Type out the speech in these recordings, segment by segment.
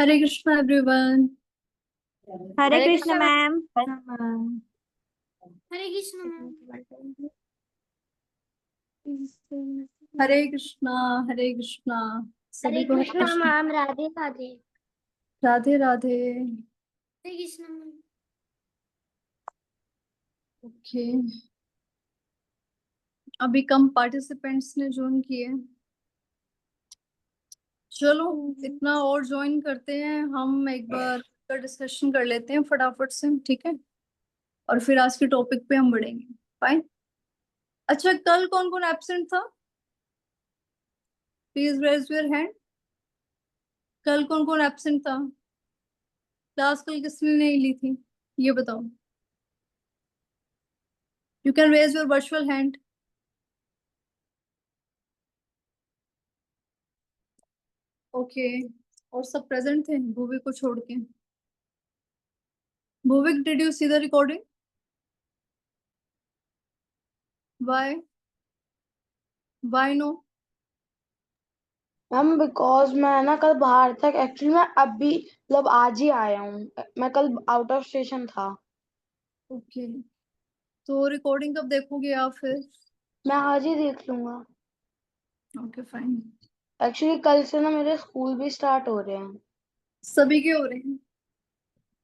हरे Krishna everyone. Hare Hare Krishna Krishna ma'am. Ma'am. हरे Krishna ma'am. हरे कृष्णा। हरे कृष्णा। हरे सभी को हरे Krishna Krishna. Ma'am. Radhe Radhe. Radhe Radhe. हरे Krishna ma'am. Okay, अभी कम पार्टिसिपेंट्स ने ज्वाइन किए। चलो, इतना और ज्वाइन करते हैं, हम एक बार डिस्कशन कर लेते हैं फटाफट से, ठीक है? और फिर आज के टॉपिक पे हम बढ़ेंगे। फाइन। अच्छा, कल कौन कौन एब्सेंट था? Please raise your hand. कल कौन कौन एब्सेंट था? क्लास कल किसने नहीं ली थी, ये बताओ। You can raise your virtual hand. Okay, और सब प्रेजेंट थे भूविक को छोड़ के। Bhuvik, did you see the recording? Why? Why no? Ma'am because मैं ना कल बाहर था, एक्चुअली मैं अभी मतलब आज ही आया हूँ। मैं कल आउट ऑफ स्टेशन था। ओके, तो रिकॉर्डिंग कब देखोगे आप फिर? मैं आज ही देख लूंगा। Okay fine. एक्चुअली कल से ना मेरे स्कूल भी स्टार्ट हो रहे हैं। सभी के हो रहे हैं?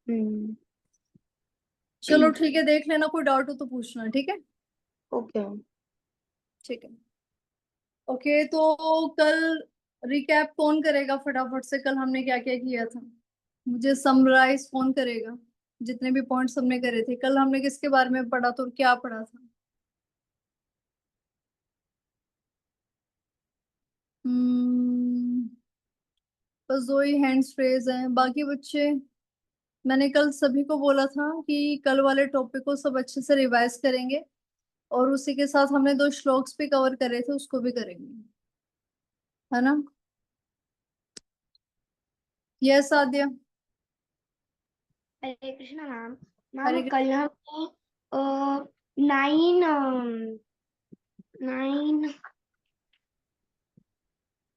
हम्म। चलो ठीक है, देख लेना, कोई डाउट हो तो पूछना, ठीक है? ओके। ठीक है। ओके, तो कल रिकैप कौन करेगा फटाफट से, कल हमने क्या क्या किया था? मुझे समराइज कौन करेगा? जितने भी पॉइंट्स हमने करे थे कल, हमने किसके बारे में पढ़ा था और क्या पढ़ा था? हम्म, बस दो ही हैंड्स रेज हैं, बाकी बच्चे। मैंने कल सभी को बोला था कि कल वाले टॉपिक को सब अच्छे से रिवाइज करेंगे, और उसी के साथ हमने दो श्लोक्स भी कवर करे थे, उसको भी करेंगे, है ना? यस आद्या। हरे कृष्णा मैम। मैम हरे कल कृष्ण। हम नाइन नाइन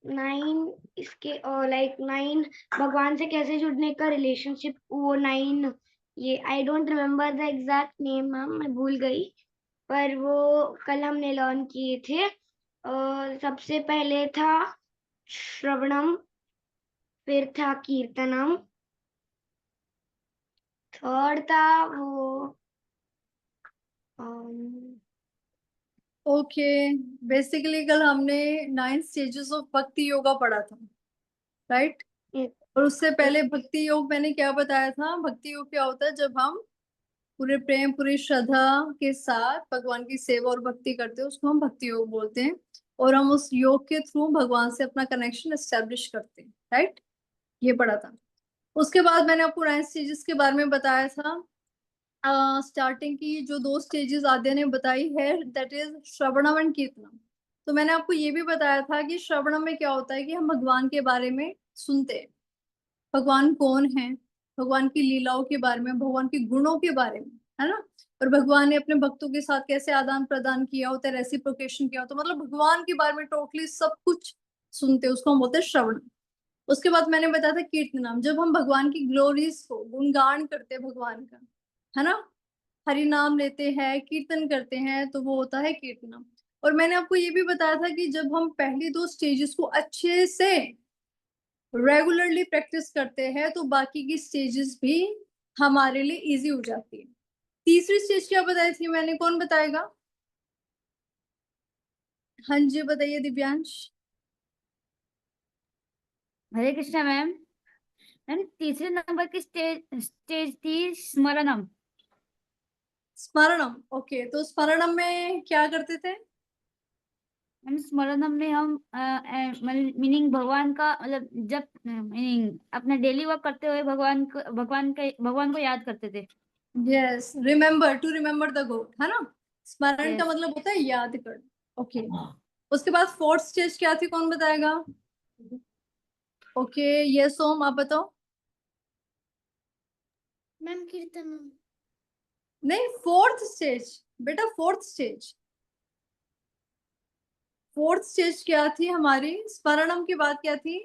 नाइन इसके लाइक नाइन भगवान से कैसे जुड़ने का रिलेशनशिप, वो नाइन, ये I don't remember the exact name ma'am, मैं भूल गई। पर वो कल हमने लर्न किए थे। सबसे पहले था श्रवणम, फिर था कीर्तनम, थर्ड था वो अम, ओके, बेसिकली कल हमने 9 स्टेजेस ऑफ भक्ति योगा पढ़ा था, राइट? और उससे पहले भक्ति योग मैंने क्या बताया था? भक्ति योग क्या होता है? जब हम पूरे प्रेम, पूरी श्रद्धा के साथ भगवान की सेवा और भक्ति करते हैं, उसको हम भक्ति योग बोलते हैं। और हम उस योग के थ्रू भगवान से अपना कनेक्शन एस्टेब्लिश करते हैं, राइट? ये पढ़ा था। उसके बाद मैंने आपको 9 स्टेजेस के बारे में बताया था। स्टार्टिंग की जो दो स्टेजेस आद्या ने बताई है, दैट इज श्रवणम एंड कीर्तनम। तो मैंने आपको ये भी बताया था कि श्रवणम में क्या होता है कि हम भगवान के बारे में सुनते हैं, भगवान कौन है, भगवान की लीलाओं के बारे में, भगवान के गुणों के बारे में, है ना? और भगवान ने अपने भक्तों के साथ कैसे आदान प्रदान किया होता है, रेसिप्रोकेशन किया होता है, मतलब भगवान के बारे में टोटली सब कुछ सुनते हैं, उसको हम बोलते हैं श्रवण। उसके बाद मैंने बताया था कीर्तनम, जब हम भगवान की ग्लोरीज को गुणगान करते हैं भगवान का, है ना, हरि नाम लेते हैं, कीर्तन करते हैं, तो वो होता है कीर्तनम। और मैंने आपको ये भी बताया था कि जब हम पहली दो स्टेजेस को अच्छे से रेगुलरली प्रैक्टिस करते हैं, तो बाकी की स्टेजेस भी हमारे लिए इजी हो जाती है। तीसरी स्टेज क्या बताई थी मैंने, कौन बताएगा? हाँ जी, बताइए दिव्यांश। हरे कृष्णा मैम। मैम तीसरे नंबर की स्टेज स्टेज थी स्मरणम। स्मरणम, ओके, तो स्मरणम में क्या करते थे? मैम स्मरणम में हम मीनिंग भगवान का मतलब जब मीनिंग अपना डेली वर्क करते हुए भगवान को याद करते थे। Yes, remember, to remember the god, है ना? स्मरण का यस। मतलब होता है याद कर। ओके, उसके बाद फोर्थ स्टेज क्या थी, कौन बताएगा? ओके, यस ओम, आप बताओ। मैम कीर्तनम। नहीं, फोर्थ स्टेज बेटा, फोर्थ स्टेज। फोर्थ स्टेज क्या थी हमारी? स्मरणम की बात क्या थी?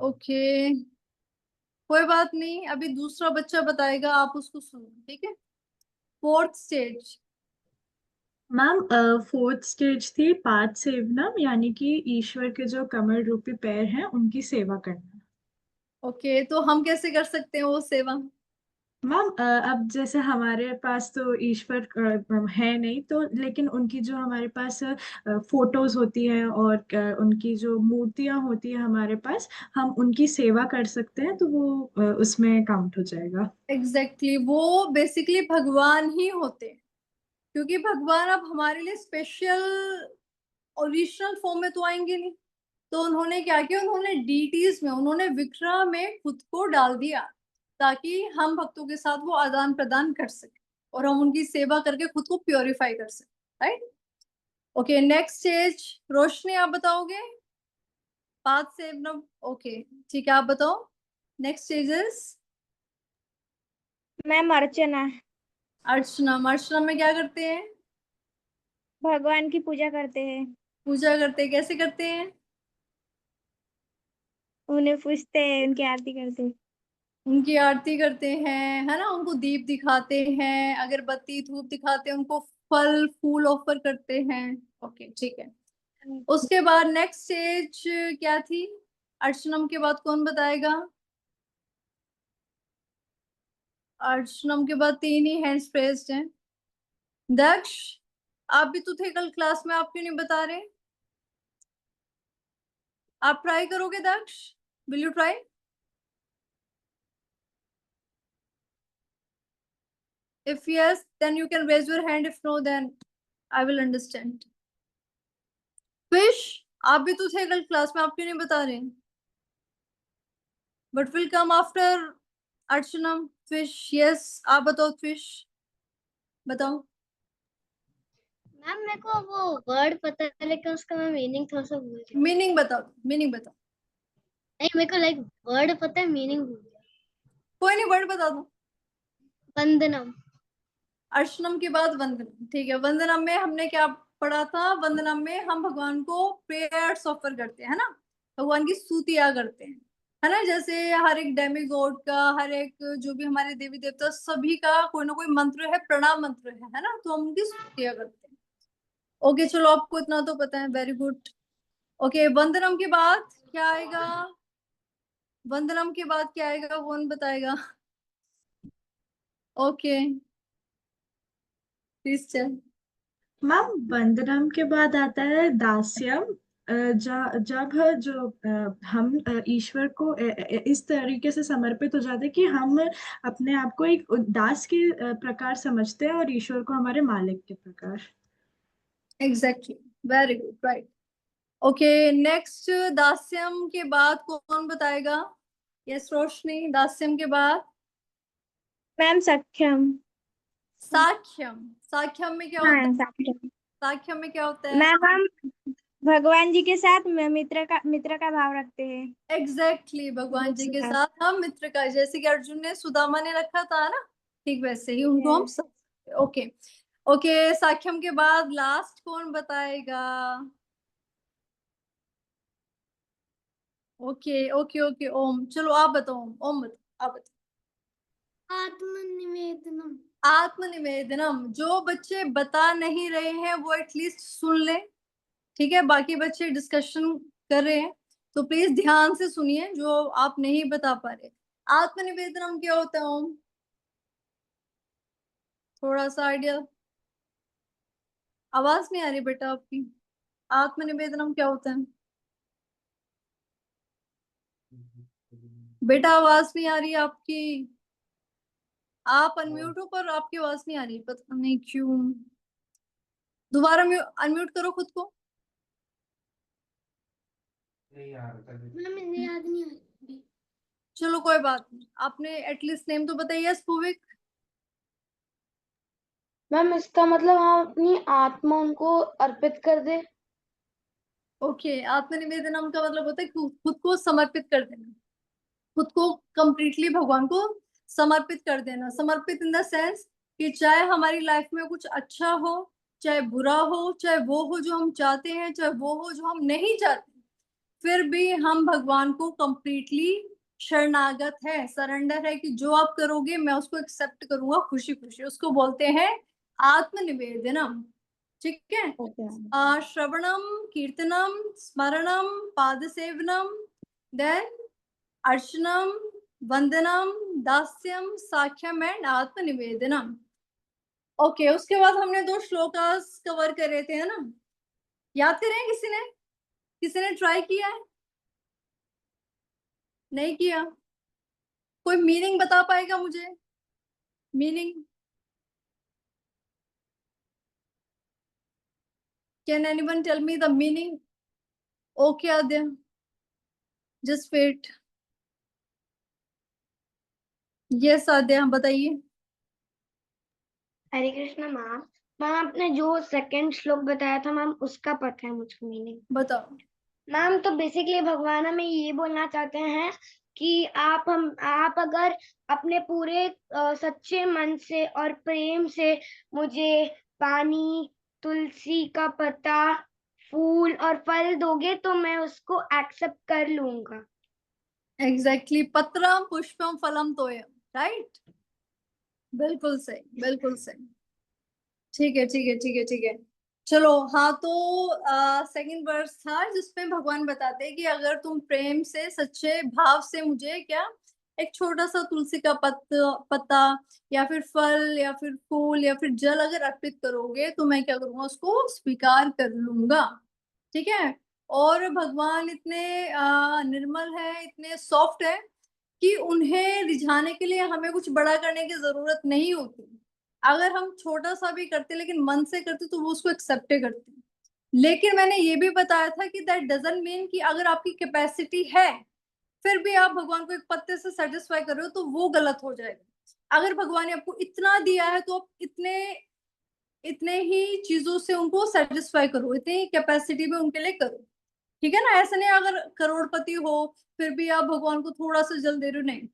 ओके, कोई बात नहीं, अभी दूसरा बच्चा बताएगा, आप उसको सुनो, ठीक है। Fourth stage. Ma'am fourth stage थी पाद सेवनम, यानी कि ईश्वर के जो कमल रूपी पैर हैं उनकी सेवा करना। ओके, तो हम कैसे कर सकते हैं वो सेवा? मैम अब जैसे हमारे पास तो ईश्वर है नहीं, तो लेकिन उनकी जो हमारे पास फोटोज होती है और उनकी जो मूर्तियां होती है हमारे पास, हम उनकी सेवा कर सकते हैं, तो वो उसमें काउंट हो जाएगा। एग्जैक्टली वो बेसिकली भगवान ही होते हैं, क्योंकि भगवान अब हमारे लिए स्पेशल ओरिजिनल फॉर्म में तो आएंगे नहीं। तो उन्होंने क्या किया, उन्होंने डीटीज में, उन्होंने विग्रह में खुद को डाल दिया, ताकि हम भक्तों के साथ वो आदान प्रदान कर सके और हम उनकी सेवा करके खुद को प्योरीफाई कर सके, राइट। ओके, नेक्स्ट स्टेज, रोशनी आप बताओगे? पांच से ओके, ठीक है, आप बताओ। Next stages. मैम अर्चना, अर्चना, अर्चना में क्या करते हैं? भगवान की पूजा करते हैं, पूजा करते हैं, कैसे करते हैं? उन्हें पूजते हैं, उनकी आरती करते हैं। उनकी आरती करते हैं, है ना, उनको दीप दिखाते हैं, अगरबत्ती धूप दिखाते हैं, उनको फल फूल ऑफर करते हैं। ओके, ठीक है। उसके बाद नेक्स्ट स्टेज क्या थी? अर्चनम के बाद कौन बताएगा? अर्चनम के बाद तीन ही हैंड्स रेज्ड हैं। दक्ष, आप भी तो थे कल क्लास में, आप क्यों नहीं बता रहे? आप ट्राई करोगे Daksh? Will you try? If yes, then you can raise your hand. If no, then I will understand. Fish, आप भी तो थे कल क्लास में, आप क्यों नहीं बता रहे? But will come after Archana. Fish, yes, आप बताओ फिश, बताओ। मैम मेरे को वो वर्ड पता है लेकिन उसका मैं मीनिंग थोड़ा सा भूल गया। मीनिंग बताओ, मीनिंग बताओ। नहीं मेरे को लाइक वर्ड पता है, मीनिंग भूल गया। कोई नहीं, वर्ड बता दो। वंदनम। अर्चनम के बाद वंदनम, ठीक है। वंदनम में हमने क्या पढ़ा था? वंदनम में हम भगवान को प्रेयर्स ऑफर करते हैं, है ना, भगवान की स्तुतियां करते हैं, है ना। जैसे हर एक डेमी गॉड का, हर एक जो भी हमारे देवी देवता, सभी का कोई ना कोई मंत्र है, प्रणाम मंत्र है ना, तो हम उनकी स्तुतियां करते हैं। ओके, चलो, आपको इतना तो पता है, वेरी गुड। ओके, वंदनम के बाद क्या आएगा? वंदनम के बाद क्या आएगा, कौन बताएगा? ओके, प्लीज चल। मैम वंदनम के बाद आता है दास्यम। जब जो हम ईश्वर को इस तरीके से समर्पित हो जाते हैं कि हम अपने आप को एक दास के प्रकार समझते हैं और ईश्वर को हमारे मालिक के प्रकार। Exactly, very good, right. Okay, next, दास्यम के बाद कौन बताएगा? यस रोशनी, दास्यम के बाद मैम सख्यम। साख्यम। साख्यम में क्या होता हाँ है? सख्यम। साख्यम में क्या होता है? मैम हम भगवान जी के साथ मित्र का भाव रखते हैं। एग्जैक्टली, भगवान जी के साथ हम मित्र का, जैसे कि अर्जुन ने सुदामा ने रखा था ना, ठीक वैसे ही उनको हम सब। ओके, ओके, साख्यम के बाद लास्ट कौन बताएगा? ओके ओके ओके, ओम, चलो आप बताओ, ओम बताओ, आप बताओ। आत्मनिवेदनम। आत्मनिवेदनम, जो बच्चे बता नहीं रहे हैं वो एटलीस्ट सुन ले, ठीक है। बाकी बच्चे डिस्कशन कर रहे हैं, तो प्लीज ध्यान से सुनिए जो आप नहीं बता पा रहे। आत्मनिवेदनम क्या होता है ओम? थोड़ा सा आइडिया। आवाज नहीं आ रही बेटा आपकी। आत्मनिवेदनम क्या होता है बेटा? आवाज नहीं आ रही आपकी। आप अनम्यूट हो पर आपकी आवाज नहीं आ रही, पता नहीं क्यों। दोबारा अनम्यूट करो खुद को। मैम मुझे याद नहीं आ रही। चलो कोई बात नहीं, आपने एटलीस्ट नेम तो बताइए, स्पूविक। मैम इसका मतलब हम अपनी आत्मा उनको अर्पित कर दे। ओके, आत्मनिवेदनम का मतलब होता है खुद को समर्पित कर देना, खुद को कंप्लीटली भगवान को समर्पित कर देना। समर्पित इन द सेंस कि चाहे हमारी लाइफ में कुछ अच्छा हो, चाहे बुरा हो, चाहे वो हो जो हम चाहते हैं, चाहे वो हो जो हम नहीं चाहते, फिर भी हम भगवान को कंप्लीटली शरणागत है, सरेंडर है कि जो आप करोगे मैं उसको एक्सेप्ट करूंगा खुशी खुशी। उसको बोलते हैं आत्मनिवेदनम। ठीक है। ओके। श्रवणम, कीर्तनम, स्मरणम, पादसेवनम, देन अर्चनम, वंदनम, दास्यम, साख्यम एंड आत्मनिवेदनम। ओके, उसके बाद हमने 2 श्लोकास कवर करे थे, है ना? याद करें किसी ने ट्राई किया है? नहीं किया? कोई मीनिंग बता पाएगा मुझे? Meaning can anyone tell me the meaning? Okay Adya, just wait. Yes Adya, बताइए। हरे कृष्णा मैम। मैम आपने जो सेकंड श्लोक बताया था मैम, उसका पता है मुझको मीनिंग। बताओ। मैम तो बेसिकली भगवान हमें ये बोलना चाहते हैं कि आप अगर अपने पूरे सच्चे मन से और प्रेम से मुझे पानी, तुलसी का पत्ता, फूल और फल दोगे तो मैं उसको एक्सेप्ट कर लूंगा। एग्जैक्टली, पत्रम पुष्पम फलम तोयम, राइट? बिल्कुल सही, बिल्कुल सही। ठीक है, ठीक है, ठीक है, ठीक है। चलो, हाँ, तो सेकंड वर्स था जिसमें भगवान बताते हैं कि अगर तुम प्रेम से, सच्चे भाव से मुझे क्या एक छोटा सा तुलसी का पत्ता या फिर फल या फिर फूल या फिर जल अगर अर्पित करोगे तो मैं क्या करूंगा, उसको स्वीकार कर लूंगा। ठीक है। और भगवान इतने निर्मल है, इतने सॉफ्ट है कि उन्हें रिझाने के लिए हमें कुछ बड़ा करने की जरूरत नहीं होती। अगर हम छोटा सा भी करते लेकिन मन से करते तो वो उसको एक्सेप्ट करते। लेकिन मैंने ये भी बताया था कि दैट डजंट मीन कि अगर आपकी कैपेसिटी है फिर भी आप भगवान को एक पत्ते से सेटिस्फाई कर रहे हो तो वो गलत हो जाएगा। अगर भगवान ने आपको इतना दिया है तो आप इतने इतने ही चीजों से उनको सेटिस्फाई करो, इतनी कैपेसिटी में उनके लिए करो। ठीक है ना? ऐसा नहीं अगर करोड़पति हो फिर भी आप भगवान को थोड़ा सा जल दे रहे हो, नहीं।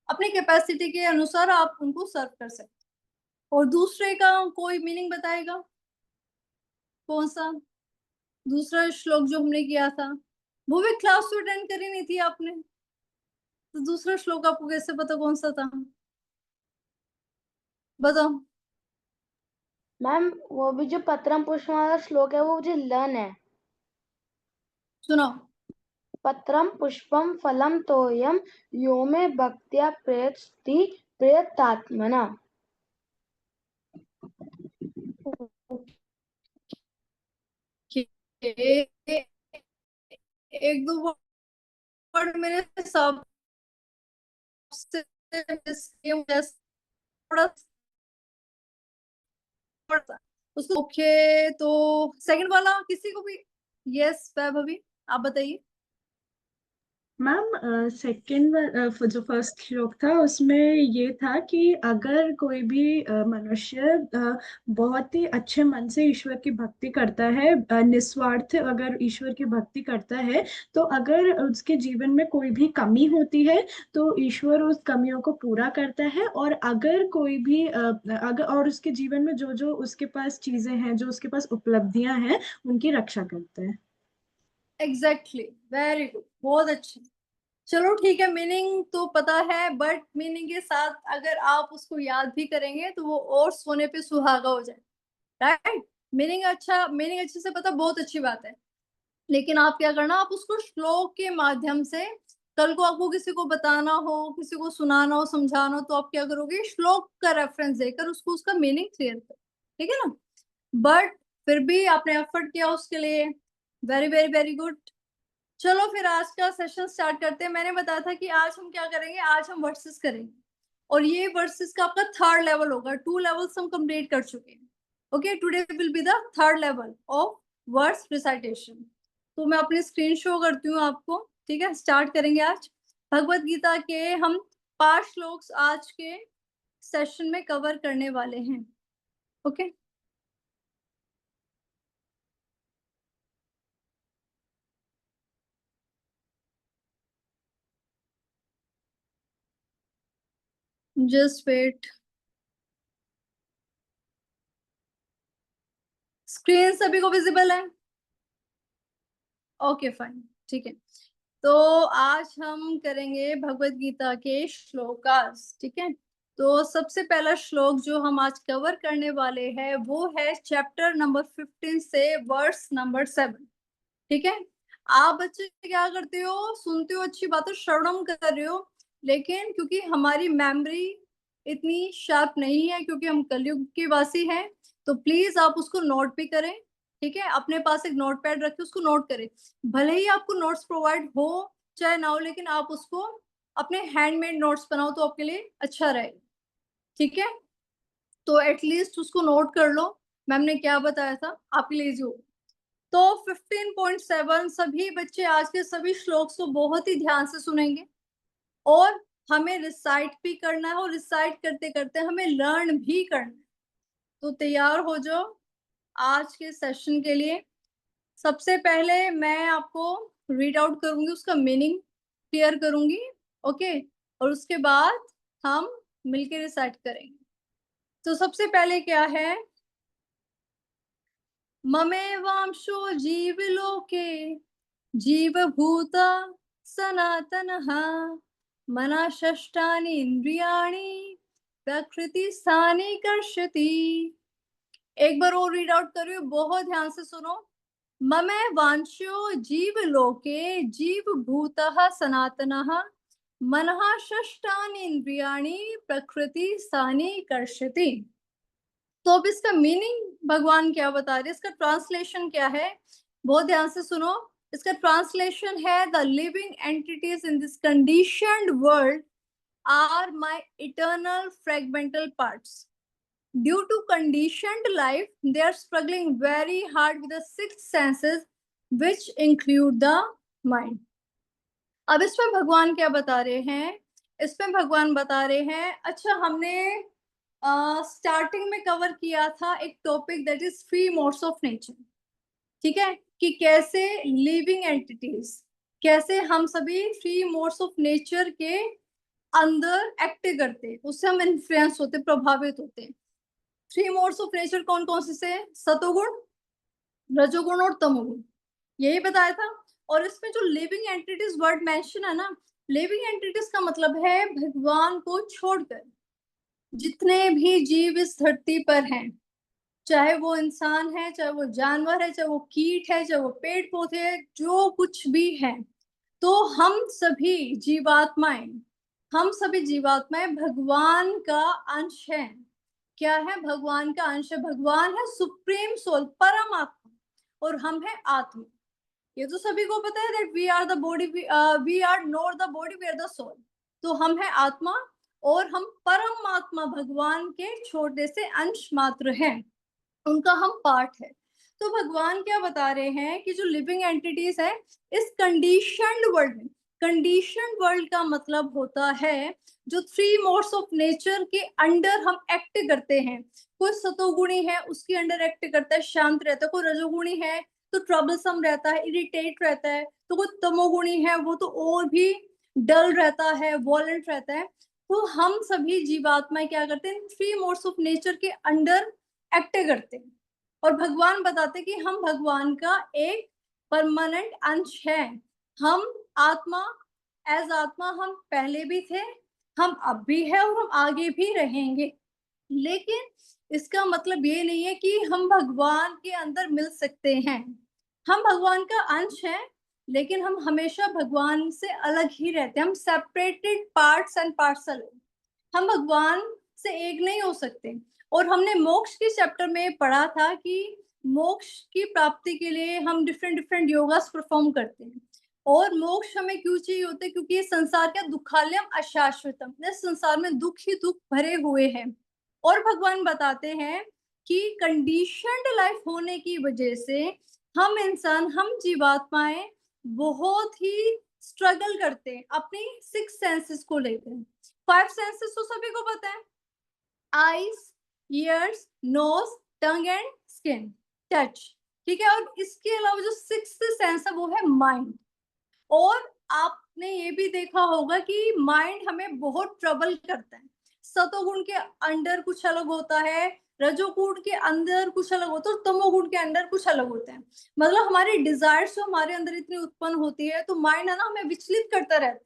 अपनी कैपेसिटी के अनुसार आप उनको सर्व कर सकते। और दूसरे का कोई मीनिंग बताएगा? कौन सा दूसरा श्लोक जो हमने किया था? वो भी क्लास तो अटेंड करी नहीं थी आपने, तो दूसरा श्लोक आपको कैसे पता कौन सा था? बताओ। मैम वो भी जो पत्रम पुष्प वाला श्लोक है वो मुझे लर्न है। सुनाओ। पत्रम पुष्पम फलम तोयम यो मे भक्त्या प्रयच्छति प्रयतात्मना। एक दो वर्ड मेरे हिसाब से थोड़ा उसको। ओके, तो सेकंड वाला किसी को भी? यस वैभवी, आप बताइए। मैम सेकंड जो फर्स्ट श्लोक था उसमें ये था कि अगर कोई भी मनुष्य बहुत ही अच्छे मन से ईश्वर की भक्ति करता है, निस्वार्थ अगर ईश्वर की भक्ति करता है, तो अगर उसके जीवन में कोई भी कमी होती है तो ईश्वर उस कमियों को पूरा करता है। और अगर कोई भी अगर और उसके जीवन में जो जो उसके पास चीजें हैं, जो उसके पास उपलब्धियां हैं, उनकी रक्षा करता है। एग्जैक्टली, वेरी गुड, बहुत अच्छे। चलो ठीक है, मीनिंग तो पता है बट मीनिंग के साथ अगर आप उसको याद भी करेंगे तो वो और सोने पे सुहागा हो जाए, राइट? मीनिंग अच्छे से पता, बहुत अच्छी बात है। लेकिन आप क्या करना, आप उसको श्लोक के माध्यम से, कल को आपको किसी को बताना हो, किसी को सुनाना हो, समझाना हो, तो आप क्या करोगे, श्लोक का रेफरेंस देकर उसको उसका मीनिंग क्लियर कर। ठीक है ना? बट फिर भी आपने एफर्ट किया उसके लिए, वेरी वेरी वेरी गुड। चलो फिर आज का सेशन स्टार्ट करते हैं। मैंने बताया था कि आज हम क्या करेंगे, आज हम वर्सेस करेंगे और ये वर्सेस का आपका थर्ड लेवल होगा। 2 लेवल्स हम कंप्लीट कर चुके हैं। Okay, today will be the third level of verse recitation. तो मैं अपनी स्क्रीन शो करती हूँ आपको। ठीक है, स्टार्ट करेंगे आज। भगवत गीता के हम 5 श्लोक आज के सेशन में कवर करने वाले हैं। Okay, just wait. स्क्रीन सभी को विजिबल है? Okay fine. ठीक है, तो आज हम करेंगे भगवत गीता के श्लोकास। ठीक है, तो सबसे पहला श्लोक जो हम आज कवर करने वाले हैं वो है चैप्टर नंबर 15 से वर्स नंबर 7। ठीक है, आप बच्चे क्या करते हो, सुनते हो, अच्छी बात है, श्रवणम कर रहे हो, लेकिन क्योंकि हमारी मेमोरी इतनी शार्प नहीं है, क्योंकि हम कलयुग के वासी हैं, तो प्लीज आप उसको नोट भी करें। ठीक है, अपने पास एक नोट पैड रखें, उसको नोट करें। भले ही आपको नोट्स प्रोवाइड हो चाहे ना हो, लेकिन आप उसको अपने हैंडमेड नोट्स बनाओ तो आपके लिए अच्छा रहेगा। ठीक है, तो एटलीस्ट उसको नोट कर लो, मैम ने क्या बताया था आपके लिए जो। तो 15.7 सभी बच्चे आज के सभी श्लोक को बहुत ही ध्यान से सुनेंगे और हमें रिसाइट भी करना है, और रिसाइट करते करते हमें लर्न भी करना है। तो तैयार हो जाओ आज के सेशन के लिए। सबसे पहले मैं आपको रीड आउट करूंगी, उसका मीनिंग क्लियर करूंगी। ओके, और उसके बाद हम मिलकर रिसाइट करेंगे। तो सबसे पहले क्या है, ममेवांशो जीवलोके जीवभूता सनातनः मना षष्ठानि इंद्रियाणि प्रकृतिस्थानि कर्षति। एक बार और रीड आउट कर रही हूँ, बहुत ध्यान से सुनो। ममे वांशो जीवलोके जीवभूतः सनातनः मनः षष्ठानि इंद्रियाणि प्रकृतिस्थानि कर्षति। तो अब इसका मीनिंग भगवान क्या बता रहे, इसका ट्रांसलेशन क्या है, बहुत ध्यान से सुनो। इसका ट्रांसलेशन है, the living entities in this conditioned world are my eternal fragmental parts. Due to conditioned life, they are struggling very hard with the six senses, which include the mind. अब इसमें भगवान क्या बता रहे हैं, इसमें भगवान बता रहे हैं, अच्छा हमने स्टार्टिंग में कवर किया था एक topic that is three modes of nature. ठीक है, कि कैसे लिविंग एंटिटीज, कैसे हम सभी थ्री मोड्स ऑफ नेचर के अंदर एक्ट करते, उससे हम इन्फ्लुएंस होते, प्रभावित होते। थ्री मोड्स ऑफ नेचर कौन कौन से, सतोगुण, रजोगुण और तमोगुण, यही बताया था। और इसमें जो लिविंग एंटिटीज वर्ड मेंशन है ना, लिविंग एंटिटीज का मतलब है भगवान को छोड़कर जितने भी जीव इस धरती पर हैं, चाहे वो इंसान है, चाहे वो जानवर है, चाहे वो कीट है, चाहे वो पेड़ पौधे है, जो कुछ भी है, तो हम सभी जीवात्माएं भगवान का अंश है। क्या है, भगवान का अंश है। भगवान है सुप्रीम सोल, परम आत्मा, और हम है आत्मा। ये तो सभी को पता है that we are the body, we are not the body, we are the soul. तो हम है आत्मा और हम परमात्मा भगवान के छोटे से अंश मात्र हैं, उनका हम पार्ट है। तो भगवान क्या बता रहे हैं कि जो लिविंग एंटिटीज है इस कंडीशन्ड वर्ल्ड में, कंडीशन्ड वर्ल्ड का मतलब होता है जो थ्री मोड्स ऑफ नेचर के अंडर हम एक्ट करते हैं। कोई सतोगुणी है उसके अंडर एक्ट करता है, शांत रहता है। कोई रजोगुणी है तो ट्रबलसम रहता है, इरिटेट रहता है। तो कोई तमोगुणी है वो तो और भी डल रहता है, वॉलेंट रहता है। तो हम सभी जीवात्माएं क्या करते हैं, थ्री मोड्स ऑफ नेचर के अंडर एक्ट करते हैं। और भगवान बताते कि हम भगवान का एक परमानेंट अंश है। हम आत्मा, एज आत्मा हम पहले भी थे, हम अब भी है और हम आगे भी रहेंगे। लेकिन इसका मतलब ये नहीं है कि हम भगवान के अंदर मिल सकते हैं। हम भगवान का अंश हैं, लेकिन हम हमेशा भगवान से अलग ही रहते हैं। हम सेपरेटेड पार्ट्स एंड पार्सल, हम भगवान से एक नहीं हो सकते। और हमने मोक्ष के चैप्टर में पढ़ा था कि मोक्ष की प्राप्ति के लिए हम डिफरेंट योगास परफॉर्म करते हैं। और मोक्ष हमें क्यों चाहिए होता है, क्योंकि ये संसार का दुखालयम अशाश्वतम, इस संसार में दुख ही दुख भरे हुए हैं। और भगवान बताते हैं कि कंडीशन्ड लाइफ होने की वजह से हम इंसान, हम जीवात्माएं बहुत ही स्ट्रगल करते हैं अपनी सिक्स सेंसेस को लेकर। फाइव सेंसेस तो सभी को पता है, eyes, ears, nose, tongue and skin, touch. ठीक है, और इसके अलावा जो सिक्स्थ सेंस है वो है माइंड। और आपने ये भी देखा होगा कि माइंड हमें बहुत ट्रबल करता है। सतोगुण के अंडर कुछ अलग होता है, रजोगुण के अंदर कुछ अलग होता है और तमोगुण के अंदर कुछ अलग होते हैं। मतलब हमारी डिजायर्स जो हमारे अंदर इतनी उत्पन्न होती है तो माइंड है ना हमें विचलित करता रहता है,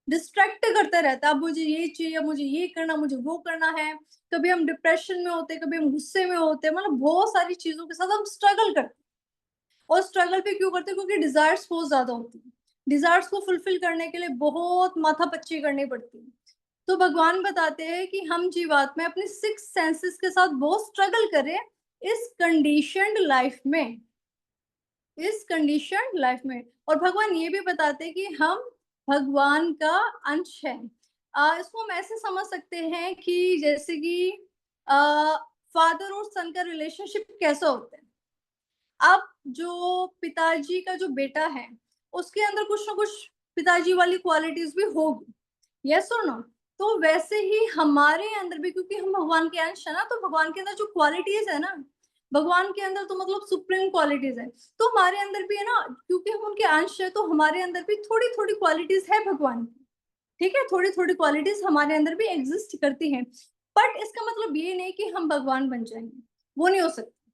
डिस्ट्रैक्ट करता रहता है। अब मुझे ये चाहिए, मुझे ये करना, मुझे वो करना है। कभी हम डिप्रेशन में होते, कभी हम गुस्से में होते, मतलब बहुत सारी चीजों के साथ हम स्ट्रगल करते हैं। और स्ट्रगल भी क्यों करते हैं? क्योंकि डिजायर्स बहुत ज्यादा होती है। डिजायर्स को फुलफिल करने के लिए बहुत माथापच्ची करनी पड़ती है। तो भगवान बताते हैं कि हम जीवात्मा अपने 6 सेंसेस के साथ बहुत स्ट्रगल करें इस कंडीशनड लाइफ में, इस कंडीशनड लाइफ में। और भगवान ये भी बताते हैं कि हम भगवान का अंश है। इसको हम ऐसे समझ सकते हैं कि जैसे कि फादर और सन का रिलेशनशिप कैसा होता है। अब जो पिताजी का जो बेटा है उसके अंदर कुछ ना कुछ पिताजी वाली क्वालिटीज भी होगी, यस और नो। तो वैसे ही हमारे अंदर भी, क्योंकि हम भगवान के अंश है ना, तो भगवान के अंदर जो क्वालिटीज है ना, भगवान के अंदर तो मतलब सुप्रीम क्वालिटीज है, तो हमारे अंदर भी है ना, क्योंकि हम उनके अंश है तो हमारे अंदर भी थोड़ी थोड़ी क्वालिटीज है भगवान की। ठीक है, थोड़ी थोड़ी क्वालिटीज हमारे अंदर भी एग्जिस्ट करती हैं। बट इसका मतलब ये नहीं कि हम भगवान बन जाएंगे, वो नहीं हो सकता,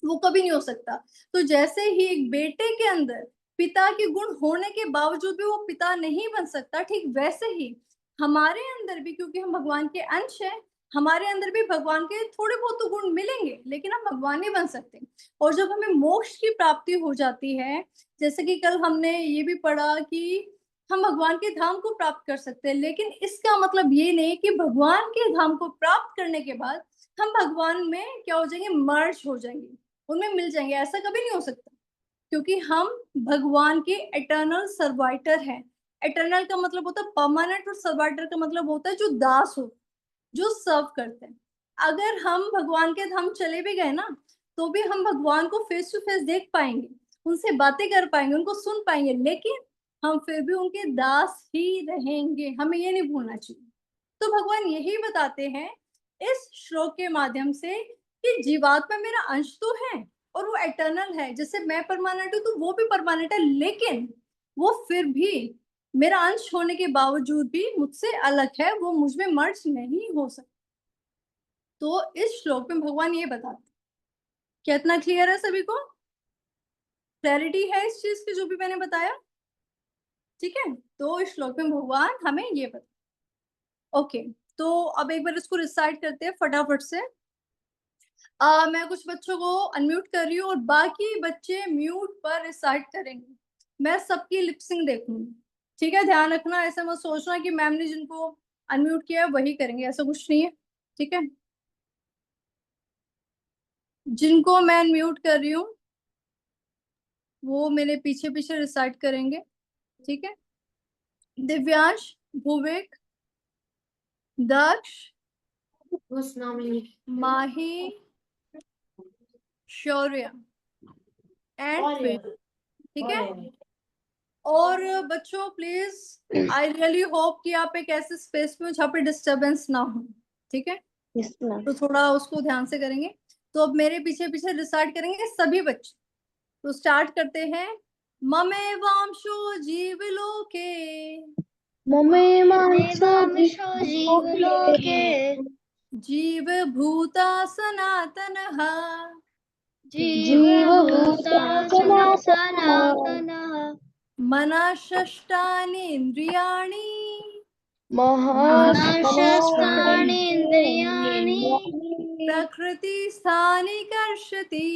वो कभी नहीं हो सकता। तो जैसे ही एक बेटे के अंदर पिता के गुण होने के बावजूद भी वो पिता नहीं बन सकता, ठीक वैसे ही हमारे अंदर भी, क्योंकि हम भगवान के अंश हैं, हमारे अंदर भी भगवान के थोड़े बहुत तो गुण मिलेंगे, लेकिन हम भगवान नहीं बन सकते। और जब हमें मोक्ष की प्राप्ति हो जाती है, जैसे कि कल हमने ये भी पढ़ा कि हम भगवान के धाम को प्राप्त कर सकते हैं, लेकिन इसका मतलब ये नहीं कि भगवान के धाम को प्राप्त करने के बाद हम भगवान में क्या हो जाएंगे, मर्ज हो जाएंगे, उनमें मिल जाएंगे। ऐसा कभी नहीं हो सकता, क्योंकि हम भगवान के एटर्नल सर्वाइटर हैं। एटर्नल का मतलब होता है परमानेंट, और सर्वाइटर का मतलब होता है जो दास हो, जो सर्व करते हैं। अगर हम भगवान के धाम चले भी गए ना, तो भी हम भगवान को फेस टू फेस देख पाएंगे, उनसे बातें कर पाएंगे, उनको सुन पाएंगे, लेकिन हम फिर भी उनके दास ही रहेंगे, हमें ये नहीं भूलना चाहिए। तो भगवान यही बताते हैं इस श्लोक के माध्यम से कि जीवात्मा मेरा अंश तो है और वो एटर्नल है, जैसे मैं परमानेंट हूँ तो वो भी परमानेंट है, लेकिन वो फिर भी मेरा अंश होने के बावजूद भी मुझसे अलग है, वो मुझ में मर्ज नहीं हो सकता। तो इस श्लोक में भगवान ये बताते, क्या इतना क्लियर है सभी को? क्लैरिटी है इस चीज की जो भी मैंने बताया? ठीक है, तो इस श्लोक में भगवान हमें ये बता। ओके, तो अब एक बार इसको रिसाइट करते हैं फटाफट से। मैं कुछ बच्चों को अनम्यूट कर रही हूँ और बाकी बच्चे म्यूट पर रिसाइट करेंगे। मैं सबकी लिपसिंग देखूंगी, ठीक है? ध्यान रखना, ऐसा मत सोचना कि मैम ने जिनको अनम्यूट किया है वही करेंगे, ऐसा कुछ नहीं है, ठीक है? जिनको मैं अनम्यूट कर रही हूँ वो मेरे पीछे पीछे रिसाइट करेंगे, ठीक है? दिव्यांश, भुविक, दक्ष, माही, शौर्य एंड, ठीक है? और बच्चों प्लीज, आई रियली होप कि आप एक ऐसे स्पेस में जहाँ पे डिस्टरबेंस ना हो, ठीक है? Yes ma'am. तो थोड़ा उसको ध्यान से करेंगे। तो अब मेरे पीछे पीछे रिसाइट करेंगे सभी बच्चे। तो स्टार्ट करते हैं। ममे वांशो जीवलोके, ममे मांसो जीवलोके जीव भूता सनातनः, जीवभूता सनातनः मनःषष्ठानि इन्द्रियाणि, मनःषष्ठानि इन्द्रियाणि प्रकृतिस्थानि कर्षति,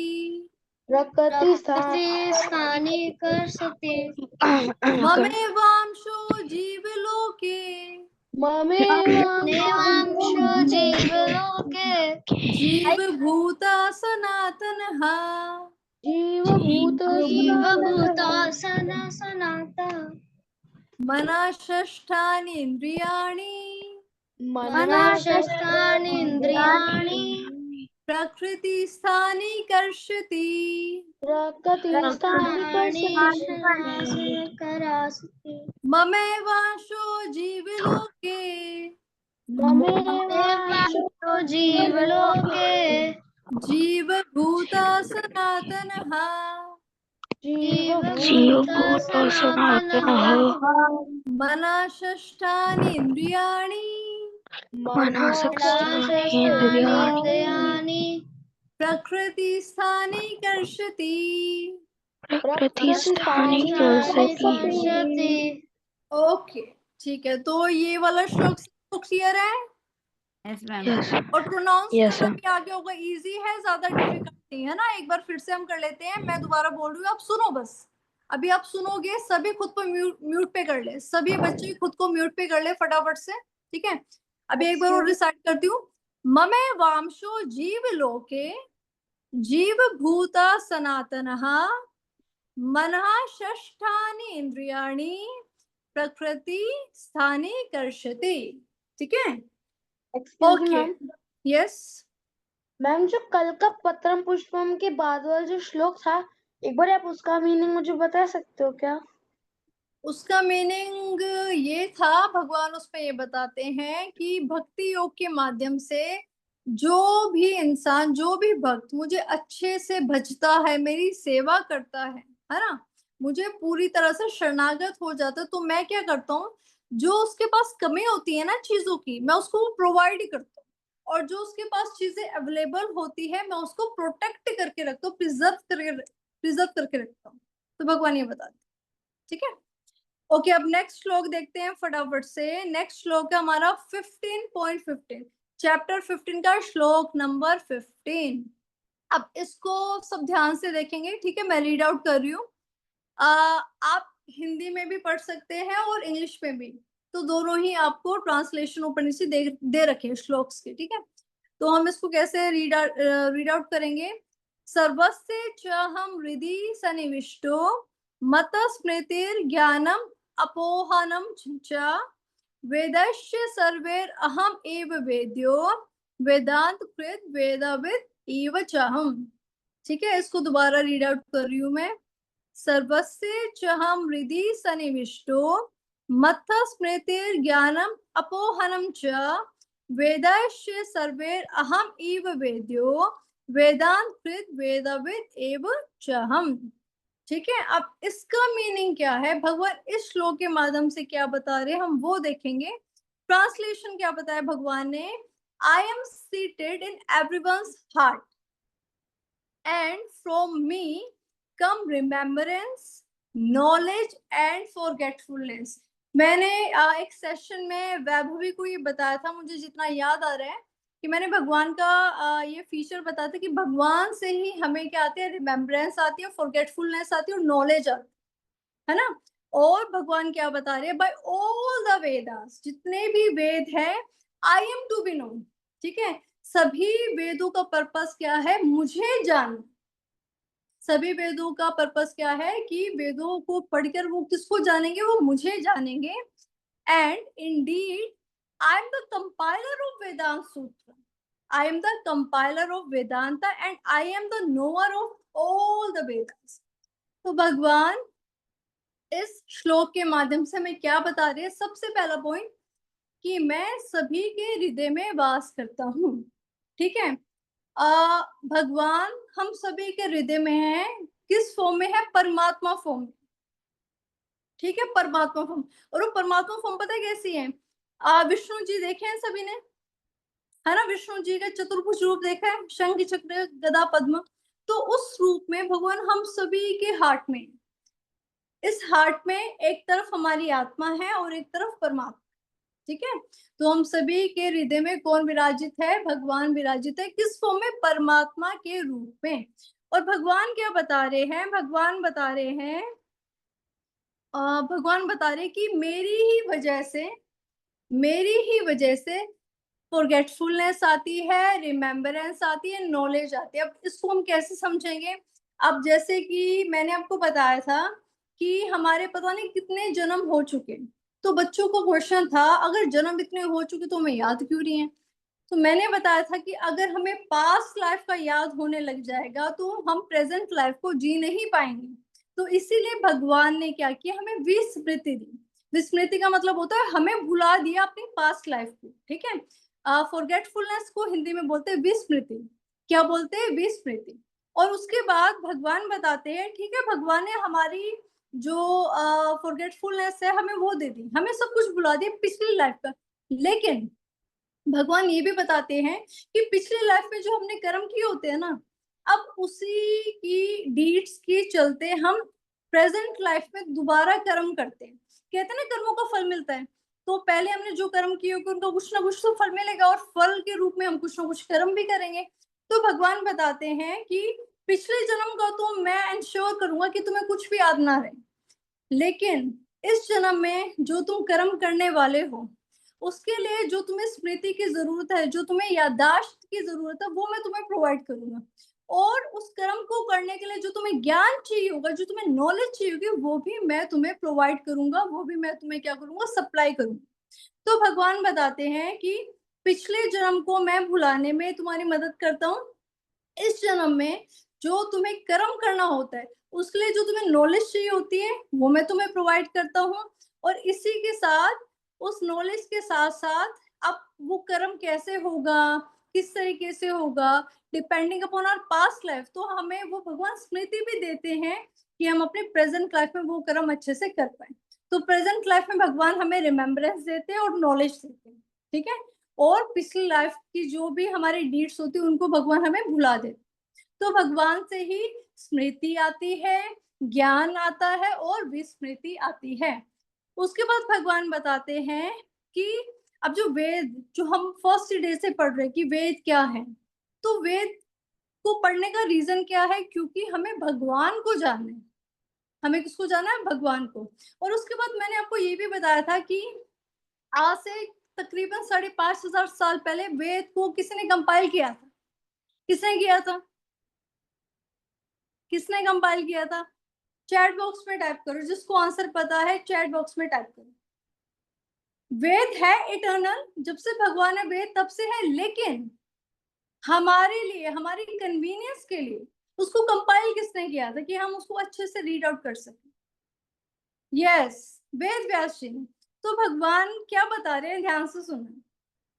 प्रकृतिस्थानि कर्षति। ममे वांशो जीवलोके, देवांशो जीवलोके जीवभूता सनातनः, जीवभूता सनातनः मनःषष्ठानि इन्द्रियाणि, मनःषष्ठानि इन्द्रियाणि प्रकृतिस्थानि कर्षति, करासति। ममे वांशो जीवलोके, देवांशो जीवलोके जीवभूता सनातनः, जीवभूता सनातनः मनःषष्ठानि इन्द्रियाणि, मनसस्तानीन्द्रियाणि प्रकृति स्थाने कर्षति। प्रकृतिस्थानि कर्षति। ओके, ठीक है, तो ये वाला श्लोक सबको क्लियर है? Yes ma'am. और प्रोनाउंस Yes, तो भी आगे होगा, इजी है, ज्यादा डिफिकल्ट नहीं है ना। एक बार फिर से हम कर लेते हैं, मैं दोबारा बोल रही हूँ, आप सुनो बस। अभी आप सुनोगे, सभी खुद को म्यूट पे कर ले, सभी बच्चे खुद को म्यूट पे कर ले फटाफट से, ठीक है। अभी एक बार और रिसाइट करती हूँ। ममे वांशो जीव लोके जीव भूता सनातनः मनः षष्ठानि इंद्रियाणि प्रकृति स्थाने कर्षति। ठीक है, excuse me okay, ma'am. Yes. Ma'am जो कल का पत्रम पुष्पम के बाद वाला जो श्लोक था, एक बार आप उसका मीनिंग मुझे बता सकते हो क्या? उसका मीनिंग ये था, भगवान उसमें ये बताते हैं कि भक्ति योग के माध्यम से जो भी इंसान, जो भी भक्त मुझे अच्छे से भजता है, मेरी सेवा करता है ना, मुझे पूरी तरह से शरणागत हो जाता है, तो मैं क्या करता हूँ, जो उसके पास कमी होती है ना चीजों की, मैं उसको वो प्रोवाइड ही करता हूँ, और जो उसके पास चीजें अवेलेबल होती है मैं उसको प्रोटेक्ट करके रखता हूँ, प्रिजर्व करके रखता हूँ। तो भगवान ये बताते हैं, ठीक है। ओके, अब नेक्स्ट श्लोक देखते हैं फटाफट से। नेक्स्ट श्लोक है हमारा 15.15, चैप्टर 15 का श्लोक नंबर 15। अब इसको सब ध्यान से देखेंगे, ठीक है, मैं रीड आउट कर रही हूँ। आप हिंदी में भी पढ़ सकते हैं और इंग्लिश में भी, तो दोनों ही आपको ट्रांसलेशन ऊपर नीचे दे रखे हैं श्लोक्स के, ठीक है। तो हम इसको कैसे रीड आउट करेंगे। सर्वस्य च हम हृदि सन्निविष्टो मत स्मृतिर ज्ञानम अपोहनम च वेदस्य सर्वैर अहम एव वेद्यो वेदांत कृत वेदविद एव चाहम। ठीक है, इसको दोबारा रीड आउट कर रही हूँ मैं। सर्वस्य च हम हृदि सन्निविष्टो मत्थ स्मृतिर ज्ञानम अपोहनम च वेदस्य सर्वैर अहम एव वेद्यो वेदांत कृत वेदविद एव चाहम। ठीक है, अब इसका मीनिंग क्या है, भगवान इस श्लोक के माध्यम से क्या बता रहे हैं, हम वो देखेंगे। ट्रांसलेशन क्या बताया भगवान ने, I am seated in everyone's heart and from me come remembrance knowledge and forgetfulness. मैंने एक सेशन में वैभवी को ये बताया था, मुझे जितना याद आ रहा है कि मैंने भगवान का ये फीचर बताया था कि भगवान से ही हमें क्या आती है, रिमेम्बरेंस आती है, फॉरगेटफुलनेस आती है और नॉलेज आती है ना। और भगवान क्या बता रहे हैं, बाय ऑल द वेदास, जितने भी वेद है, I am to be known. ठीक है, सभी वेदों का पर्पस क्या है, मुझे जानना। सभी वेदों का पर्पस क्या है कि वेदों को पढ़कर वो किसको जानेंगे, वो मुझे जानेंगे। And indeed I am the compiler of Vedanta Sutra, I am the compiler of Vedanta and I am the knower of all the Vedas. तो भगवान इस श्लोक के माध्यम से हमें क्या बता रहे हैं, सबसे पहला पॉइंट कि मैं सभी के हृदय में वास करता हूँ। ठीक है, भगवान हम सभी के हृदय में है, किस फॉर्म में है, परमात्मा फॉर्म में। ठीक है, परमात्मा फॉर्म। और वो परमात्मा फॉर्म पता है कैसी है, विष्णु जी देखे हैं सभी ने, है ना, विष्णु जी का चतुर्भुज रूप देखा है, शंख चक्र गदा पद्म, तो उस रूप में भगवान हम सभी के हार्ट में। इस हार्ट में एक तरफ हमारी आत्मा है और एक तरफ परमात्मा। ठीक है, तो हम सभी के हृदय में कौन विराजित है, भगवान विराजित है, किस फॉर्म में, परमात्मा के रूप में। और भगवान क्या बता रहे हैं, भगवान बता रहे हैं कि मेरी ही वजह से फॉरगेटफुलनेस आती है, रिमेम्बरेंस आती है, नॉलेज आती है। अब इसको हम कैसे समझेंगे, अब जैसे कि मैंने आपको बताया था कि हमारे पता नहीं कितने जन्म हो चुके, तो बच्चों को क्वेश्चन था अगर जन्म इतने हो चुके तो हमें याद क्यों नहीं है। तो मैंने बताया था कि अगर हमें पास्ट लाइफ का याद होने लग जाएगा तो हम प्रेजेंट लाइफ को जी नहीं पाएंगे। तो इसीलिए भगवान ने क्या किया, हमें विस्मृति दी। विस्मृति का मतलब होता है हमें भुला दिया अपनी पास्ट लाइफ को। ठीक है, फॉरगेटफुलनेस को हिंदी में बोलते हैं विस्मृति। क्या बोलते हैं, विस्मृति। और उसके बाद भगवान बताते हैं, ठीक है, भगवान ने हमारी जो फॉरगेटफुलनेस है हमें वो दे दी, हमें सब कुछ भुला दिया पिछली लाइफ का, लेकिन भगवान ये भी बताते हैं कि पिछले लाइफ में जो हमने कर्म किए होते हैं ना, अब उसी की डीड्स के चलते हम प्रेजेंट लाइफ में दोबारा कर्म करते हैं। कहते हैं ना कर्मों का फल मिलता है, तो पहले हमने जो कर्म किए होंगे उनका कुछ ना कुछ तो फल मिलेगा, और फल के रूप में हम कुछ ना कुछ कर्म भी करेंगे। तो भगवान बताते हैं कि पिछले जन्म का तो मैं इंश्योर करूंगा कि तुम्हें कुछ भी याद ना रहे, लेकिन इस जन्म में जो तुम कर्म करने वाले हो उसके लिए जो तुम्हें स्मृति की जरूरत है, जो तुम्हें याददाश्त की जरूरत है, वो मैं तुम्हें प्रोवाइड करूंगा। और उस कर्म को करने के लिए जो तुम्हें ज्ञान चाहिए होगा, जो तुम्हें नॉलेज चाहिए होगी, वो भी मैं तुम्हें प्रोवाइड करूंगा, वो भी मैं तुम्हें क्या करूंगा, सप्लाई करूंगा। तो भगवान बताते हैं कि पिछले जन्म को मैं भुलाने में तुम्हारी मदद करता हूँ, इस जन्म में जो तुम्हें कर्म करना होता है उसके लिए जो तुम्हें नॉलेज चाहिए होती है वो मैं तुम्हें प्रोवाइड करता हूँ। और इसी के साथ, उस नॉलेज के साथ साथ, अब वो कर्म कैसे होगा, किस तरीके से होगा, depending upon our past life, तो हमें वो भगवान स्मृति भी देते हैं कि हम अपने प्रेजेंट लाइफ में वो कर्म अच्छे से कर पाए। तो प्रेजेंट लाइफ में भगवान हमें रिमेम्बरेंस देते हैं और नॉलेज देते हैं, ठीक है। और पिछली लाइफ की जो भी हमारी डीड्स होती है उनको भगवान हमें भुला देते। तो भगवान से ही स्मृति आती है, ज्ञान आता है और विस्मृति आती है। उसके बाद भगवान बताते हैं कि अब जो वेद, जो हम फर्स्ट डे से पढ़ रहे हैं कि वेद क्या है, तो वेद को पढ़ने का रीजन क्या है, क्योंकि हमें भगवान को जानना है। हमें किसको जानना है, भगवान को। और उसके बाद मैंने आपको ये भी बताया था कि आज से तकरीबन 5,500 साल पहले वेद को किसने कंपाइल किया था, किसने किया था, किसने कंपाइल किया था? चैट बॉक्स में टाइप करो, जिसको आंसर पता है चैट बॉक्स में टाइप करो। वेद है इटर्नल, जब से भगवान है वेद तब से है, लेकिन हमारे लिए, हमारी कन्वीनियंस के लिए उसको कंपाइल किसने किया था, कि हम उसको अच्छे से रीड आउट कर सकें? यस, वेद व्यास जी ने। तो भगवान क्या बता रहे हैं, ध्यान से सुनना।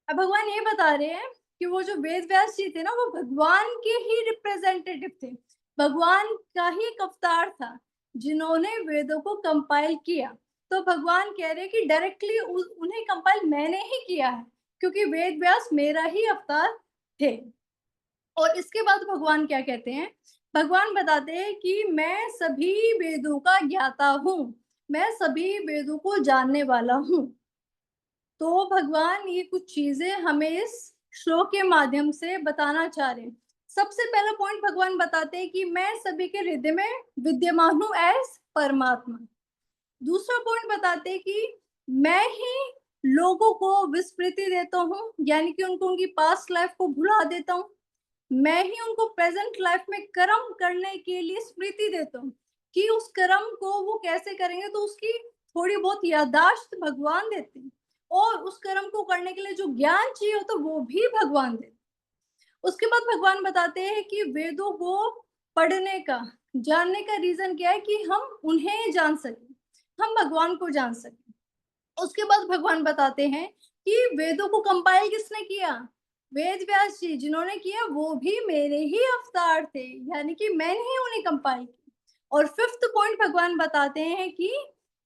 अब भगवान ये बता रहे हैं कि वो जो वेद व्यास जी थे ना, वो भगवान के ही रिप्रेजेंटेटिव थे, भगवान का ही एक अवतार था जिन्होंने वेदों को कंपाइल किया। तो भगवान कह रहे हैं कि डायरेक्टली उन्हें कंपाइल मैंने ही किया है, क्योंकि वेद व्यास मेरा ही अवतार थे। और इसके बाद भगवान क्या कहते हैं, भगवान बताते हैं कि मैं सभी वेदों का ज्ञाता हूँ, मैं सभी वेदों को जानने वाला हूँ। तो भगवान ये कुछ चीजें हमें इस श्लोक के माध्यम से बताना चाह रहे हैं। सबसे पहला पॉइंट भगवान बताते हैं कि मैं सभी के हृदय में विद्यमान हूँ एज परमात्मा। दूसरा पॉइंट बताते हैं कि मैं ही लोगों को विस्मृति देता हूँ, यानी कि उनको उनकी पास्ट लाइफ को भुला देता हूँ। मैं ही उनको प्रेजेंट लाइफ में कर्म करने के लिए स्मृति देता हूँ, कि उस कर्म को वो कैसे करेंगे, तो उसकी थोड़ी बहुत याददाश्त भगवान देते हैं। और उस कर्म को करने के लिए जो ज्ञान चाहिए होता है वो भी भगवान देते। उसके बाद भगवान बताते हैं कि वेदों को पढ़ने का, जानने का रीजन क्या है, कि हम उन्हें जान सकें, हम भगवान को जान सकें। उसके बाद भगवान बताते हैं कि वेदों को कंपाइल किसने किया, वेद व्यास जी, जिन्होंने किया वो भी मेरे ही अवतार थे, यानी कि मैंने ही उन्हें कंपाइल किया। और फिफ्थ पॉइंट भगवान बताते हैं कि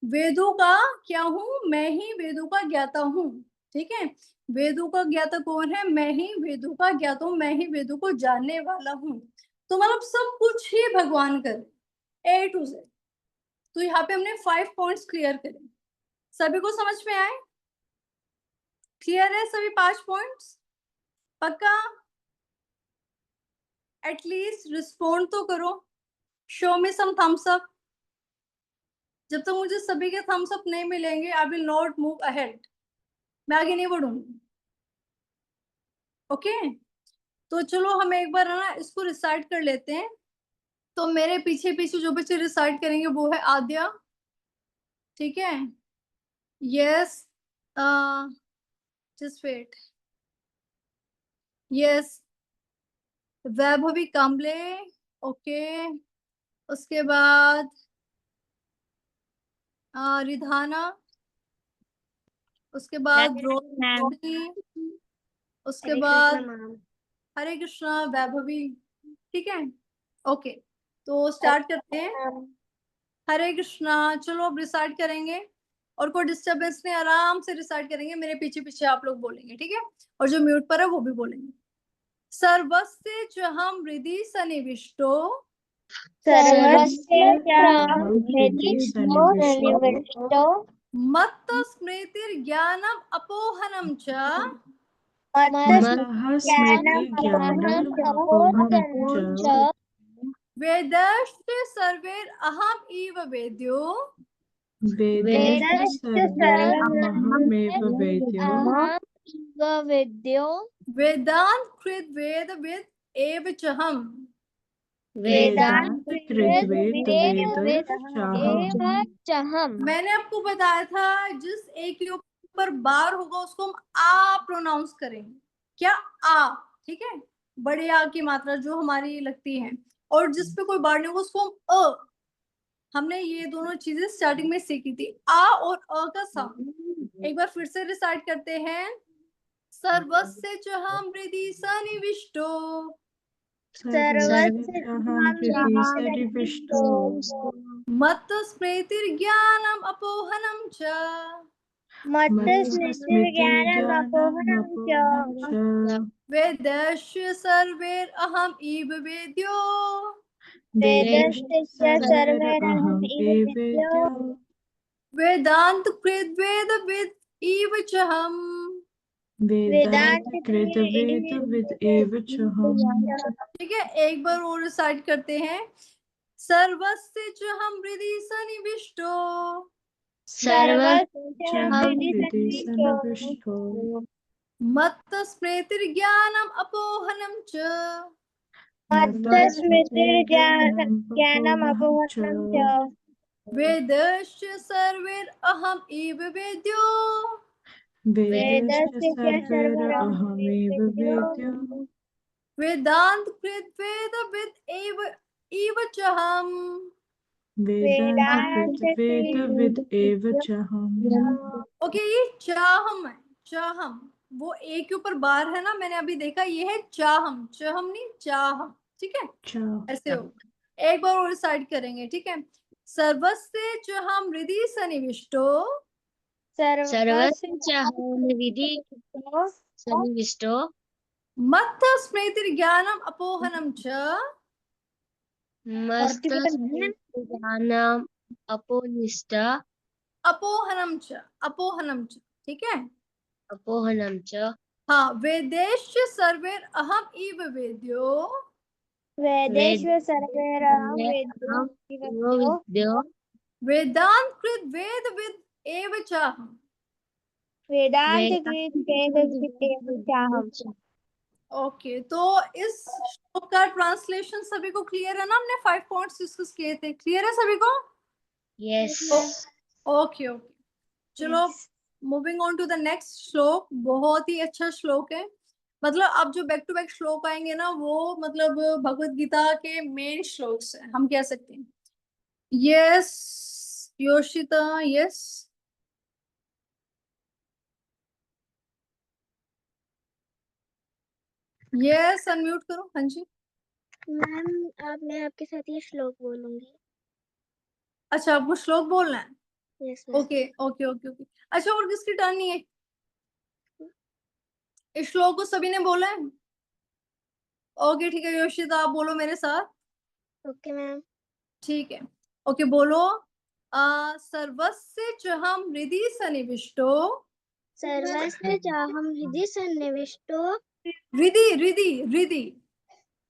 वेदों का क्या हूं, मैं ही वेदों का ज्ञाता हूँ, ठीक है। वेदों का ज्ञाता कौन है, मैं ही वेदों का ज्ञाता हूँ, मैं ही वेदों को जानने वाला हूँ। तो मतलब सब कुछ ही भगवान करे, ए टू जेड। तो यहाँ पे हमने 5 पॉइंट्स क्लियर करे। सभी को समझ में आए, क्लियर है सभी 5 पॉइंट्स, पक्का? एटलीस्ट रिस्पॉन्ड तो करो, शो मी सम थम्स अप। जब तक मुझे सभी के थम्स अप नहीं मिलेंगे I will not move ahead, मैं आगे नहीं बढ़ूंगी। ओके, तो चलो हम एक बार ना इसको रिसाइट कर लेते हैं। तो मेरे पीछे पीछे जो बच्चे रिसाइट करेंगे वो है आद्या, ठीक है। Yes, just wait, yes, Vaibhavi Kamble, okay. उसके बाद रिधाना, उसके बाद मैम। रोहिणी, उसके हरे बाद कृष्ण मैम। हरे कृष्णा, वैभवी, ठीक है। ओके, तो स्टार्ट करते हैं। हरे कृष्णा, चलो अब रिसार्ट करेंगे। और कोई डिस्टर्बेंस नहीं, आराम से रिसाइट करेंगे, मेरे पीछे पीछे आप लोग बोलेंगे, ठीक है? और जो म्यूट पर है वो भी बोलेंगे। सर्वस्य चहम हृदि सन्निविष्टो सर्वस्य अहं हृदि सन्निविष्टो मत्त स्मृतिर्ज्ञानम अपोहनम च मत्तः स्मृति ज्ञानम् अपोहनं च वेदश्च सर्वैर् अहम इव वेद्यो वेदश्च सर्वैरहमेव वेद्यो वेदांत कृत वेदविद एव चहम वेदांत कृद्वेद चाहम्। मैंने आपको बताया था जिस एक के ऊपर बार होगा उसको हम आ प्रोनाउंस करेंगे। क्या? आ, ठीक है? बड़े आ की मात्रा जो हमारी लगती है, और जिस पे कोई बार नहीं होगा उसको हम अ। हमने ये दोनों चीजें स्टार्टिंग में सीखी थी, आ और अ का साउंड। एक बार फिर से रिसाइट करते हैं। सर्वस्य चहम हृदि सन्निविष्टो सर्वस्य अहं हृदि सन्निविष्टो मत्त स्मृतिर्ज्ञानम अपोहनम च मत्त स्मृतिर्ज्ञानम् अपोहनं च वेदस्य सर्वैर् अहम इव वेद्यो वेदस्य सर्वैरहम् इव वेद्यो वेदांत कृत वेदविद इव चहम वेदांत कृद्वेद एव चहम्। ठीक है, एक बार और रिसाइट करते हैं। सर्वस्य चहम हृदि सन्निविष्टो चहं हृदि सन्निविष्टो मत्त स्मृतिर्ज्ञानम अपोहनम च मत्त स्मृतिर्ज्ञानम् अपोहनं च च वेदस्य सर्वैर् अहम इव वेद्यो वेदश्च सर्वैरहमेव वेद्यो वेदांत कृत वेदविद एव चहम वेदांत कृद्वेद एव चहम्। ओके, ये चाहम है, चाहम। वो एक के ऊपर बार है ना, मैंने अभी देखा, ये है चाहम, चहम नहीं चाहम, ठीक है? ऐसे हो। एक बार और रिसाइट करेंगे, ठीक है? सर्वस्य चहम हृदि सन्निविष्टो सन्निविष्टो मत्त स्मृतिर्ज्ञानम अपोहनम च मस्तज्ञानम् अपोनिष्ट अपोहनम च, ठीक है? अपोहनं च हाँ, वेदेश्च सर्वैर् अहम इव वेद्यो वेदेषु सर्वैरहं वेद्यो वेदांत कृत वेदविद एव चाहम। वेदान्तकृत ओके, तो इस श्लोक का ट्रांसलेशन सभी को क्लियर है ना? हमने 5 पॉइंट्स डिस्कस किए थे, क्लियर है सभी को? यस ओके ओके, चलो moving on to the next shloka. बहुत ही अच्छा श्लोक है, मतलब अब जो बैक टू बैक श्लोक आएंगे ना वो मतलब भगवत गीता के मेन श्लोक्स हैं, हम कह सकते हैं। Yes Yoshita, yes yes, unmute करो। हाँ जी, मैम अब मैं आपके साथ ये श्लोक बोलूंगी। अच्छा आपको श्लोक बोलना है? Yes ma'am. Okay okay okay okay. अच्छा, और किसकी टर्न नहीं है? इस श्लोक को सभी ने बोला है? ओके ठीक है, योशिता आप बोलो मेरे साथ। Okay ma'am. ठीक है, ओके बोलो। सर्वस्य चहम हृदि सन्निविष्टो सर्वस्य चाहं हृदि सन्निविष्टो हृदि हृदि हृदि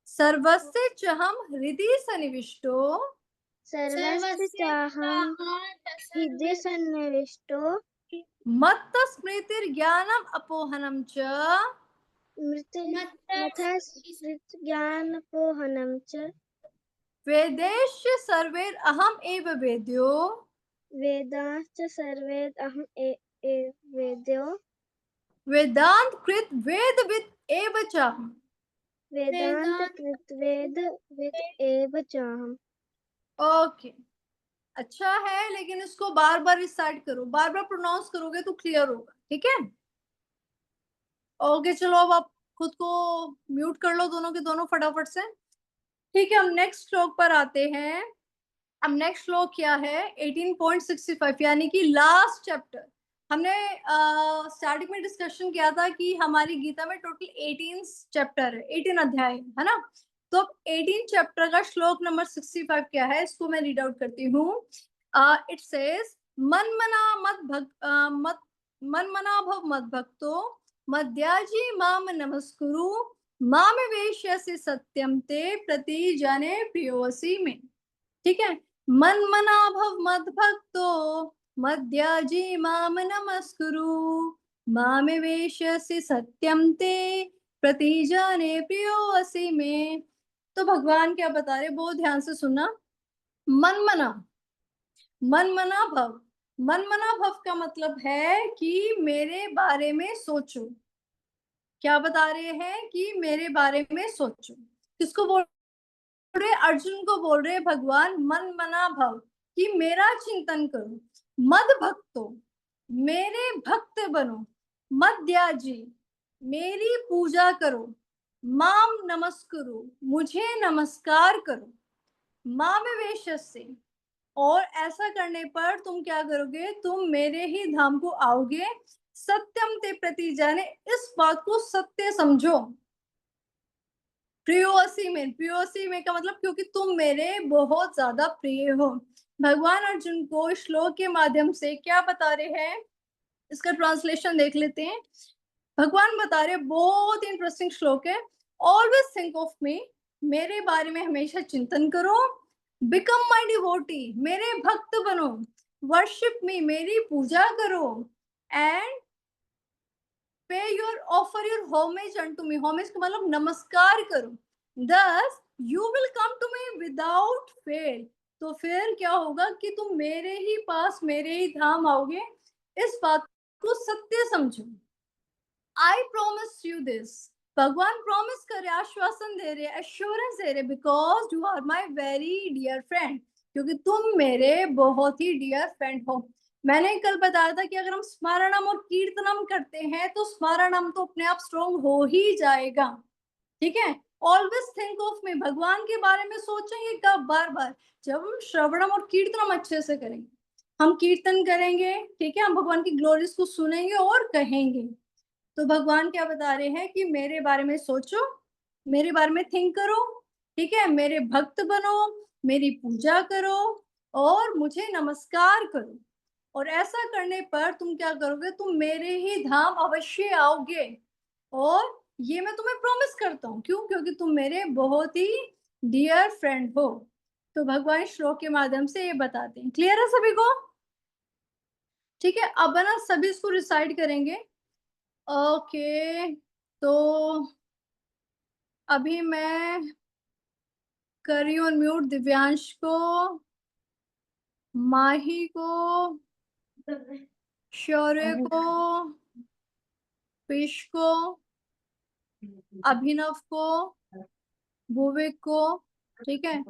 सर्वस्य चहम हृदि सन्निविष्टो सर्वस्य चाहं हृदि सन्निविष्टो मत्त स्मृतिर्ज्ञानम अपोहनम च मथा ज्ञानपोहनं च वेदेश्च सर्वैर् अहम एव वेद्यो वेदाश्च सर्वेद अहं वेद्यो वेदांत कृत वेदविद एव चाहम। वेदांत कृत वेद विद एव चाहम्। ओके, अच्छा है, लेकिन इसको बार बार रिसाइट करो, बार बार प्रोनाउंस करोगे तो क्लियर होगा, ठीक है? ओके चलो, अब आप खुद को म्यूट कर लो दोनों के दोनों फटाफट से। ठीक है, हम नेक्स्ट श्लोक पर आते हैं। अब नेक्स्ट श्लोक क्या है? 18.65 यानी कि लास्ट चैप्टर। हमने स्टार्टिंग में डिस्कशन किया था कि हमारी गीता में टोटल 18 चैप्टर है, 18 अध्याय है ना। तो अब 18 चैप्टर का श्लोक नंबर 65 क्या है, इसको मैं रीड आउट करती हूँ। इट सेज मन मना भव मद भक्तो मद्याजी माम नमस्कुरु माम वेश्यसि सत्यम ते प्रति जने प्रियोसी में। ठीक है, मन मना भव मद भक्तो मद्याजी माम नमस्कुरु मामे वेश्यसि सत्यम ते प्रतिजाने प्रियो असि में। तो भगवान क्या बता रहे, बहुत ध्यान से सुनना। मन मना भव, मन मना भव का मतलब है कि मेरे बारे में सोचो। क्या बता रहे हैं? कि मेरे बारे में सोचो। किसको बोल रहे? अर्जुन को बोल रहे भगवान मन मना भव, कि मेरा चिंतन करो। मद भक्तो, मेरे भक्त बनो। मद्याजी, मेरी पूजा करो। माम नमस्कुरु, मुझे नमस्कार करो। माम वेशस्य, और ऐसा करने पर तुम क्या करोगे? तुम मेरे ही धाम को आओगे। सत्यम ते प्रति जाने, इस बात को सत्य समझो। प्रियोसी में का मतलब क्योंकि तुम मेरे बहुत ज्यादा प्रिय हो। भगवान अर्जुन को इस श्लोक के माध्यम से क्या बता रहे हैं, इसका ट्रांसलेशन देख लेते हैं। भगवान बता रहे, बहुत इंटरेस्टिंग श्लोक है। ऑलवेज थिंक ऑफ मी, मेरे बारे में हमेशा चिंतन करो। बिकम माई डिवोटी, मेरे भक्त बनो। वर्शिप मी, मेरी पूजा करो। एंड पे your offer your homage unto me, homage का मतलब नमस्कार करो। Thus you will come to me without fail, तो फिर क्या होगा कि तुम मेरे ही पास, मेरे ही धाम आओगे। इस बात को सत्य समझो। I promise you this, भगवान प्रॉमिस कर रहे, आश्वासन दे रहे, एश्योरेंस दे रहे, because you are my very dear friend, क्योंकि तुम मेरे बहुत ही डियर फ्रेंड हो। मैंने कल बताया था कि अगर हम स्मरणम और कीर्तनम करते हैं तो स्मरणम तो अपने आप स्ट्रॉन्ग हो ही जाएगा। ठीक है, ऑलवेज थिंक ऑफ मी, भगवान के बारे में सोचेंगे कब? बार बार, जब हम श्रवणम और कीर्तनम अच्छे से करेंगे। हम कीर्तन करेंगे, ठीक है, हम भगवान की ग्लोरीज को सुनेंगे और कहेंगे। तो भगवान क्या बता रहे हैं कि मेरे बारे में सोचो, मेरे बारे में थिंक करो, ठीक है, मेरे भक्त बनो, मेरी पूजा करो और मुझे नमस्कार करो। और ऐसा करने पर तुम क्या करोगे? तुम मेरे ही धाम अवश्य आओगे। और ये मैं तुम्हें प्रॉमिस करता हूँ। क्यों? क्योंकि तुम मेरे बहुत ही डियर फ्रेंड हो। तो भगवान श्लोक के माध्यम से ये बताते हैं। क्लियर है सभी को? ठीक है, अब ना सभी इसको रिसाइड करेंगे। ओके, तो अभी मैं कर रही हूँ अनम्यूट दिव्यांश को, माही को, शौर्य को, पिश को, अभिनव को, भुविक को, ठीक है,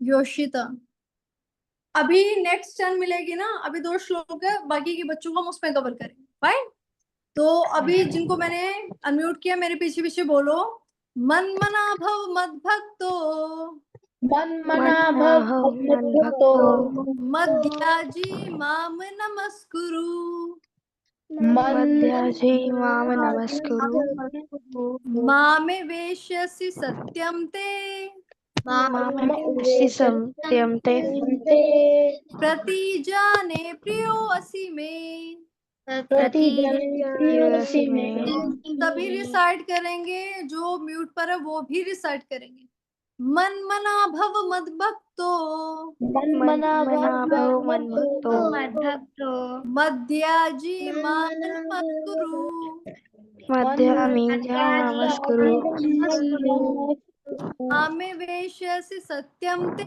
योशिता। अभी नेक्स्ट टर्न मिलेगी ना, अभी 2 श्लोक है, बाकी के बच्चों को हम उसमें कवर करेंगे। फाइन। तो अभी जिनको मैंने अनम्यूट किया, मेरे पीछे पीछे बोलो। मन मना भव मद भक्तो मन मना भव मद भक्तो मध्याजी माम नमस्कुरु मध्याजी माम नमस्कुरु मामे वेश्यसि सत्यम ते मामेवसि सत्यं ते प्रतिजाने प्रियो असि में। प्रतिजाने में। सभी रिसाइड करेंगे, जो म्यूट पर है वो भी रिसाइड करेंगे। मन मना भव मद भक्तो मन मना भव मद भक्तो भक्तो मध्याजी माम नमस्कुरु मध्यामी नमस्कुरु मामे वेश्यसि सत्यम ते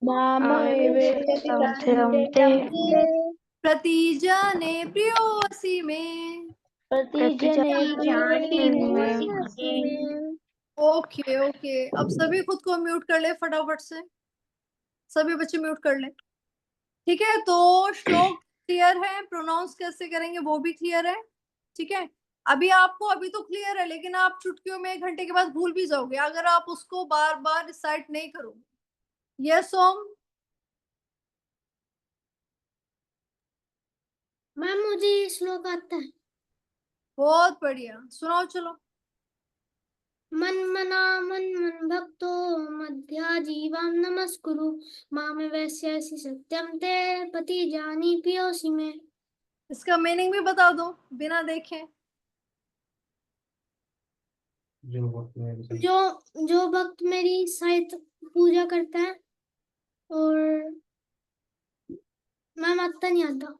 मामेवसि सत्यं ते प्रतिजाने प्रियो असि में। प्रतिजाने में। ओके ओके, अब सभी खुद को म्यूट कर ले फटाफट से, सभी बच्चे म्यूट कर ले। ठीक है, तो श्लोक क्लियर है, प्रोनाउंस कैसे करेंगे वो भी क्लियर है। ठीक है, अभी आपको अभी तो क्लियर है, लेकिन आप चुटकियों में 1 घंटे के बाद भूल भी जाओगे अगर आप उसको बार बार रिसाइट नहीं करोगे। यस ओम? मैम मुझे ये श्लोक आता है। बहुत बढ़िया, सुनाओ चलो। मन्मना मन्मन भक्तो मध्या जीवां नमस्कुरु मामे वैश्यसि सत्यम ते पति जानी पियोसि में। इसका मीनिंग भी बता दो बिना देखे। जो भक्त मेरी साहित्य पूजा करता है। और मैम आता नहीं आता।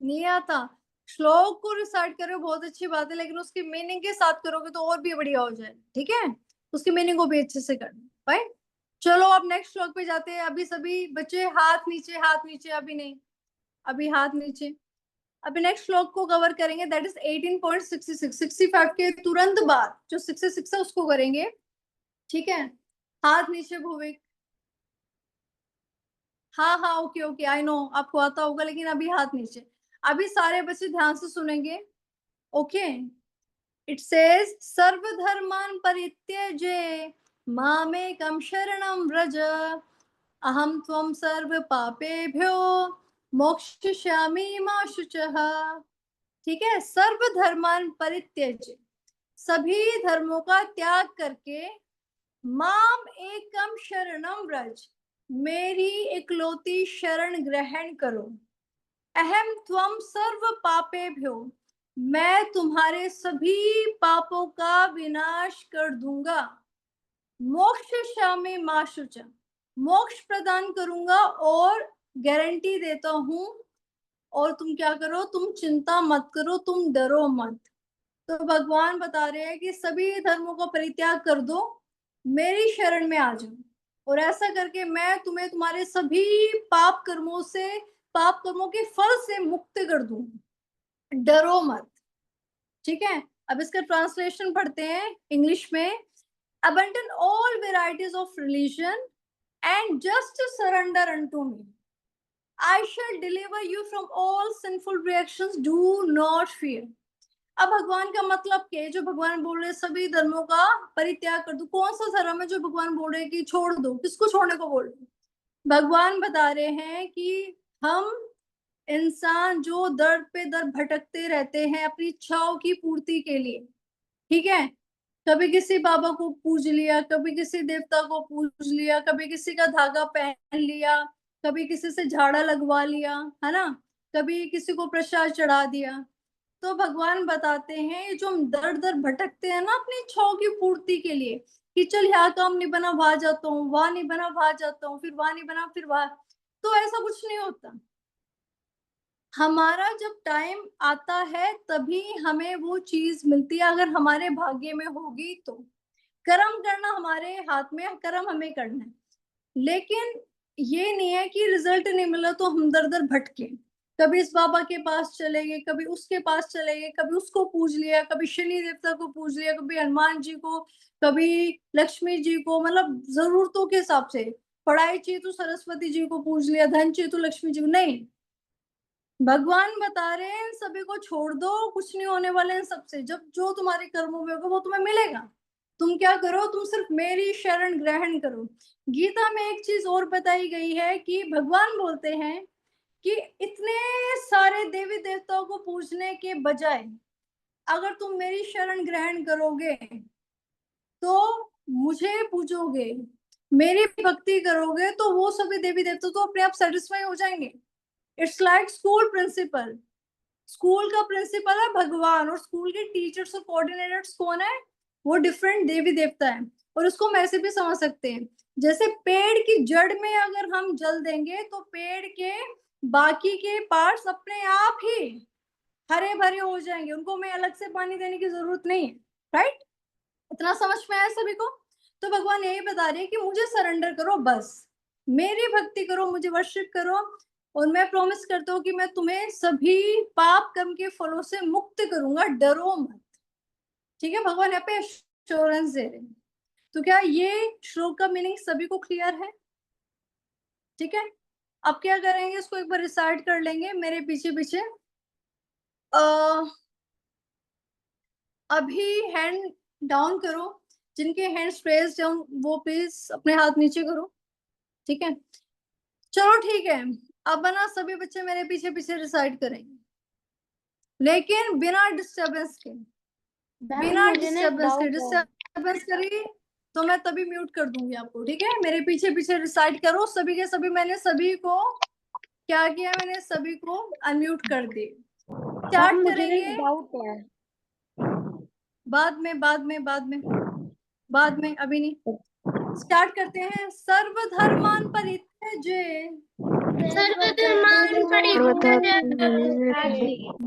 नहीं आता? श्लोक को रिसाइट करो, बहुत अच्छी बात है, लेकिन उसकी मीनिंग के साथ करोगे तो और भी बढ़िया हो जाए। ठीक है, उसकी मीनिंग को भी अच्छे से करना। राइट, चलो अब नेक्स्ट श्लोक पे जाते हैं। अभी सभी बच्चे हाथ नीचे, हाथ नीचे, अभी नहीं, अभी हाथ नीचे। अभी नेक्स्ट श्लोक को कवर करेंगे, दैट इज 18.66। 65 के तुरंत बाद जो 66 है उसको करेंगे। ठीक है, हाथ नीचे भूविक। हाँ हाँ, ओके ओके, आई नो आपको आता होगा, लेकिन अभी हाथ नीचे। अभी सारे बच्चे ध्यान से सुनेंगे। ओके, इट सेज सर्वधर्मान् परित्यज्य मामेकं शरणं व्रज अहं त्वं सर्व पापेभ्यो मोक्षयिष्यामि मा शुचः। ठीक है, सर्वधर्मान् परित्यज्य, सभी धर्मों का त्याग करके, माम एकम शरणम व्रज, मेरी इकलौती शरण ग्रहण करो। अहम त्वम सर्व पापेभ्यो, मैं तुम्हारे सभी पापों का विनाश कर दूंगा। मोक्षयिष्यामि मा शुचः, मोक्ष प्रदान करूंगा और गारंटी देता हूं। और तुम क्या करो, तुम चिंता मत करो, तुम डरो मत। तो भगवान बता रहे हैं कि सभी धर्मों का परित्याग कर दो, मेरी शरण में आ जाओ, और ऐसा करके मैं तुम्हें तुम्हारे सभी पाप कर्मों से, पाप कर्मों के फल से मुक्त कर दूंगा, डरो मत। ठीक है, अब इसका ट्रांसलेशन पढ़ते हैं इंग्लिश में। Abandon all varieties of religion and just surrender unto me. I shall deliver you from all sinful reactions. Do not fear. अब भगवान का मतलब क्या है? जो भगवान बोल रहे सभी धर्मों का परित्याग कर दो, कौन सा धर्म है जो भगवान बोल रहे कि छोड़ दो? किसको छोड़ने को बोल रहे? भगवान बता रहे हैं कि हम इंसान जो दर पे दर भटकते रहते हैं अपनी इच्छाओं की पूर्ति के लिए। ठीक है, कभी किसी बाबा को पूज लिया, कभी किसी देवता को पूज लिया, कभी किसी का धागा पहन लिया, कभी किसी से झाड़ा लगवा लिया, है ना, कभी किसी को प्रसाद चढ़ा दिया। तो भगवान बताते हैं जो हम दर दर भटकते हैं ना अपनी इच्छाओं की पूर्ति के लिए, कि चल यहाँ काम नहीं बना वहां जाता हूँ, वहां नहीं बना वहां जाता हूँ, फिर वहां नहीं बना फिर वहां, तो ऐसा कुछ नहीं होता। हमारा जब टाइम आता है तभी हमें वो चीज मिलती है, अगर हमारे भाग्य में होगी तो। कर्म करना हमारे हाथ में है, कर्म हमें करना है, लेकिन ये नहीं है कि रिजल्ट नहीं मिला तो हम दर दर भटके। कभी इस बाबा के पास चले गए, कभी उसके पास चले गए, कभी उसको पूज लिया, कभी शनि देवता को पूज लिया, कभी हनुमान जी को, कभी लक्ष्मी जी को, मतलब जरूरतों के हिसाब से। पढ़ाई चाहिए तो सरस्वती जी को पूज लिया, धन चाहिए तो लक्ष्मी जी को। नहीं, भगवान बता रहे हैं इन सभी को छोड़ दो, कुछ नहीं होने वाले इन सबसे। जब जो तुम्हारे कर्मों में होगा वो तुम्हें मिलेगा। तुम क्या करो, तुम सिर्फ मेरी शरण ग्रहण करो। गीता में एक चीज और बताई गई है कि भगवान बोलते हैं कि इतने सारे देवी देवताओं को पूजने के बजाय अगर तुम मेरी शरण ग्रहण करोगे, तो मुझे पूजोगे, मेरी भक्ति करोगे, तो वो सभी देवी देवता तो अपने आप सेटिस्फाई हो जाएंगे। It's like school principal. School का प्रिंसिपल है भगवान, और स्कूल के टीचर्स और कोऑर्डिनेटर्स कौन है? वो डिफरेंट देवी देवता है। और उसको हम ऐसे भी समझ सकते हैं, जैसे पेड़ की जड़ में अगर हम जल देंगे तो पेड़ के बाकी के पार्ट्स अपने आप ही हरे भरे हो जाएंगे, उनको हमें अलग से पानी देने की जरूरत नहीं है। राइट, इतना समझ में आया सभी को? तो भगवान यही बता रहे हैं कि मुझे सरेंडर करो, बस मेरी भक्ति करो, मुझे वर्शिप करो, और मैं प्रॉमिस करता हूँ कि मैं तुम्हें सभी पाप कर्म के फलों से मुक्त करूंगा, डरो मत। ठीक है, भगवान यहाँ पे एश्योरेंस दे रहे हैं। तो क्या ये श्लोक का मीनिंग सभी को क्लियर है? ठीक है, अब क्या करेंगे, इसको एक बार रिसाइट कर लेंगे मेरे पीछे पीछे। अभी हैंड डाउन करो, जिनके हैंड्स रेज्ड हैं वो प्लीज अपने हाथ नीचे करो। ठीक है, चलो ठीक है, अब ना सभी बच्चे मेरे पीछे पीछे रिसाइट करेंगे। लेकिन बिना डिस्टरबेंस के, मैम बिना मुझे ना एक डिस्टरबेंस के। डाउट है। डिस्टरबेंस करी तो मैं तभी म्यूट कर दूंगी आपको, ठीक है? मेरे पीछे पीछे रिसाइट करो सभी के सभी। मैंने सभी को क्या किया, मैंने सभी को अनम्यूट कर दी। मैम स्टार्ट मुझे ना करेंगे एक डाउट है। बाद में, बाद में, अभी नहीं। स्टार्ट करते हैं। सर्वधर्मान परित्यज्य सर्वधर्मान् परित्यज्य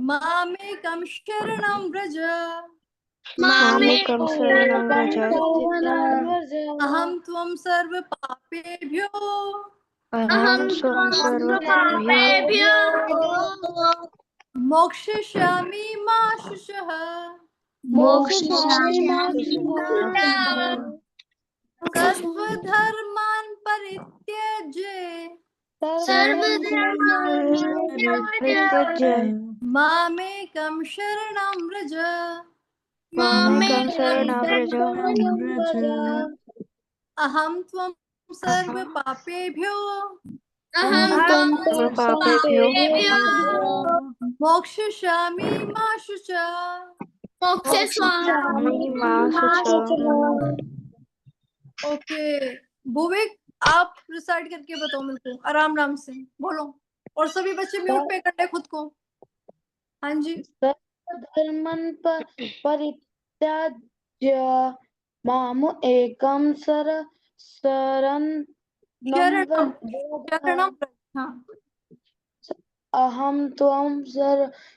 मामेकं शरणं व्रज मामेकं शरणं व्रज अहं त्वं सर्व पापेभ्यो अहं त्वं सर्वपापेभ्यो मोक्षयिष्यामि मा शुचः। मोक्षयिष्यामि मा सर्वधर्मान् परित्यज्य सर्वधर्मान् परित्यज्य मामेकं शरणं व्रज मामेकं शरणं व्रज अहं त्वं सर्व पापेभ्यो अहं त्वं सर्वपापेभ्यो मोक्षयिष्यामि मा शुचः। मोक्षयिष्यामि मा शुचः। ओके भुविक, आप रिसाइट करके बताओ मेरे को, आराम आराम से बोलो। और सभी बच्चे म्यूट पे कर ले खुद को। हाँ जी। सर्वधर्मान् परित्याज्य माम एकं शरणं शरणं शरणं हाँ अहं त्वं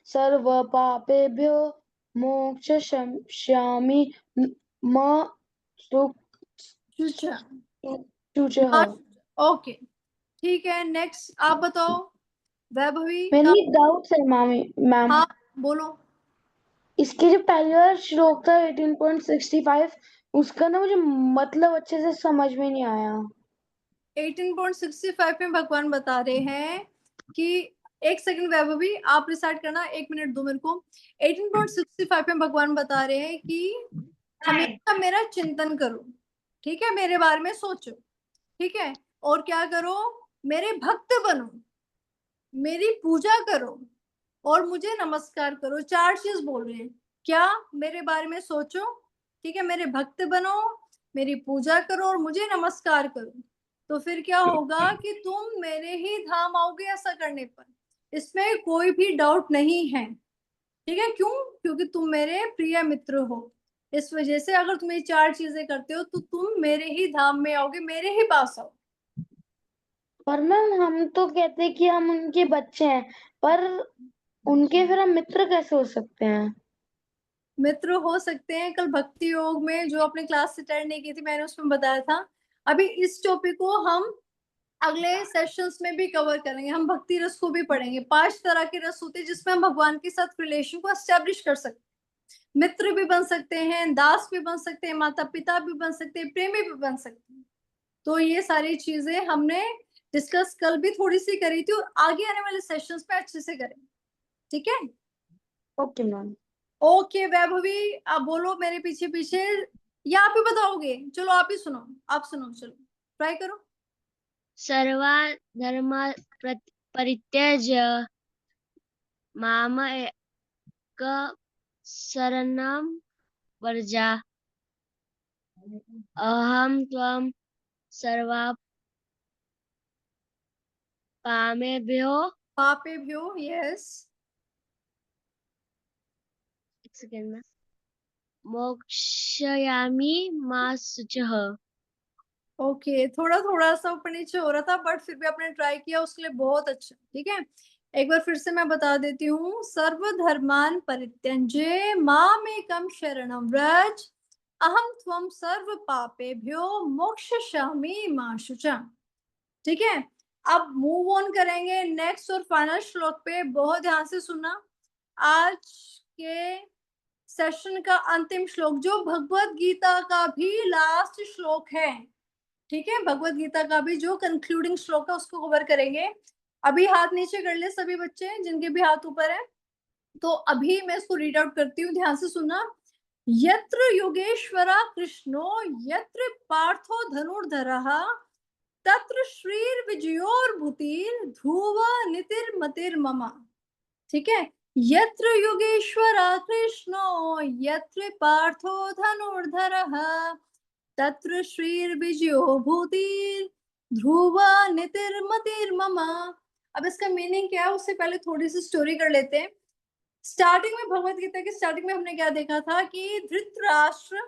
सर्वपापेभ्यो मोक्षयिष्यामि मा शुचः। शुचः। ओके ठीक है, नेक्स्ट आप बताओ वैभवी। मेरी डाउट है मैम। हाँ बोलो। इसके जो पहले वाला श्लोक था 18.65 उसका ना मुझे मतलब अच्छे से समझ में नहीं आया। 18.65 में भगवान बता रहे हैं कि, एक सेकंड वैभवी आप रिसाइट करना, 1 मिनट दो मेरे को। 18.65 में भगवान बता रहे हैं कि हमेशा मेरा चिंतन करो, ठीक है? मेरे बारे में सोचो, ठीक है? और क्या करो, मेरे भक्त बनो, मेरी पूजा करो और मुझे नमस्कार करो। 4 चीज बोल रहे हैं। क्या? मेरे बारे में सोचो, ठीक है? मेरे भक्त बनो, मेरी पूजा करो और मुझे नमस्कार करो। तो फिर क्या होगा कि तुम मेरे ही धाम आओगे ऐसा करने पर, इसमें कोई भी डाउट नहीं है, ठीक है? क्यों? क्योंकि तुम मेरे प्रिय मित्र हो। इस वजह से अगर तुम ये 4 चीजें करते हो तो तुम मेरे ही धाम में आओगे, मेरे ही पास आओ। पर मैम हम तो कहते हैं कि हम उनके बच्चे हैं, पर उनके फिर हम मित्र कैसे हो सकते हैं? मित्र हो सकते हैं। कल भक्ति योग में जो अपने क्लास अटेंड नहीं की थी, मैंने उसमें बताया था। अभी इस टॉपिक को हम अगले सेशंस में भी कवर करेंगे। हम भक्ति रस को भी पढ़ेंगे। 5 तरह के रस होते हैं जिसमें हम भगवान के साथ रिलेशन को एस्टेब्लिश कर सकते हैं। मित्र भी बन सकते हैं, दास भी बन सकते हैं, माता पिता भी बन सकते हैं, प्रेमी भी बन सकते हैं। तो ये सारी चीजें हमने डिस्कस कल भी थोड़ी सी करी थी और आगे आने वाले सेशंस में अच्छे से करेंगे, ठीक है? Okay ma'am. ओके वैभवी, आप बोलो मेरे पीछे पीछे, या आप ही बताओगे? चलो आप ही सुनो, आप सुनो, चलो ट्राई करो। सर्वा धर्मा परित्यज्य माम एक शरणं व्रज अहं त्वं सर्व पापेभ्यो पापेभ्यो, यस। एक सेकेंड में मोक्षयामि मा शुचः। ओके थोड़ा थोड़ा सा ऊपर नीचे हो रहा था, बट फिर भी आपने ट्राई किया, उसके लिए बहुत अच्छा, ठीक है? एक बार फिर से मैं बता देती हूँ। सर्वधर्मान परित्यज्य मामेकं शरणं व्रज अहं त्वं सर्व पापेभ्यो मोक्षयिष्यामि मा शुचः, ठीक है? अब मूव ऑन करेंगे नेक्स्ट और फाइनल श्लोक पे। बहुत ध्यान से सुनना। आज के सेशन का अंतिम श्लोक, जो भगवत गीता का भी लास्ट श्लोक है, ठीक है? भगवत गीता का भी जो कंक्लूडिंग श्लोक है उसको कवर करेंगे। अभी हाथ नीचे कर ले सभी बच्चे जिनके भी हाथ ऊपर है। तो अभी मैं इसको रीड आउट करती हूँ, ध्यान से सुनना। यत्र योगेश्वरा कृष्णो यत्र पार्थो धनुर्धरः तत्र श्रीर्विजयोर्भूतिर् ध्रुव नीतिर्मतिर्मम, ठीक है? यत्र योगेश्वरा कृष्णो यत्र पार्थो धनुर्धरः तत्र श्रीर्विजयो भूतिर् ध्रुवा नीतिर्मतिर्मम। अब इसका मीनिंग क्या है उससे पहले थोड़ी सी स्टोरी कर लेते हैं। स्टार्टिंग में भगवत गीता की स्टार्टिंग में हमने क्या देखा था कि धृतराष्ट्र,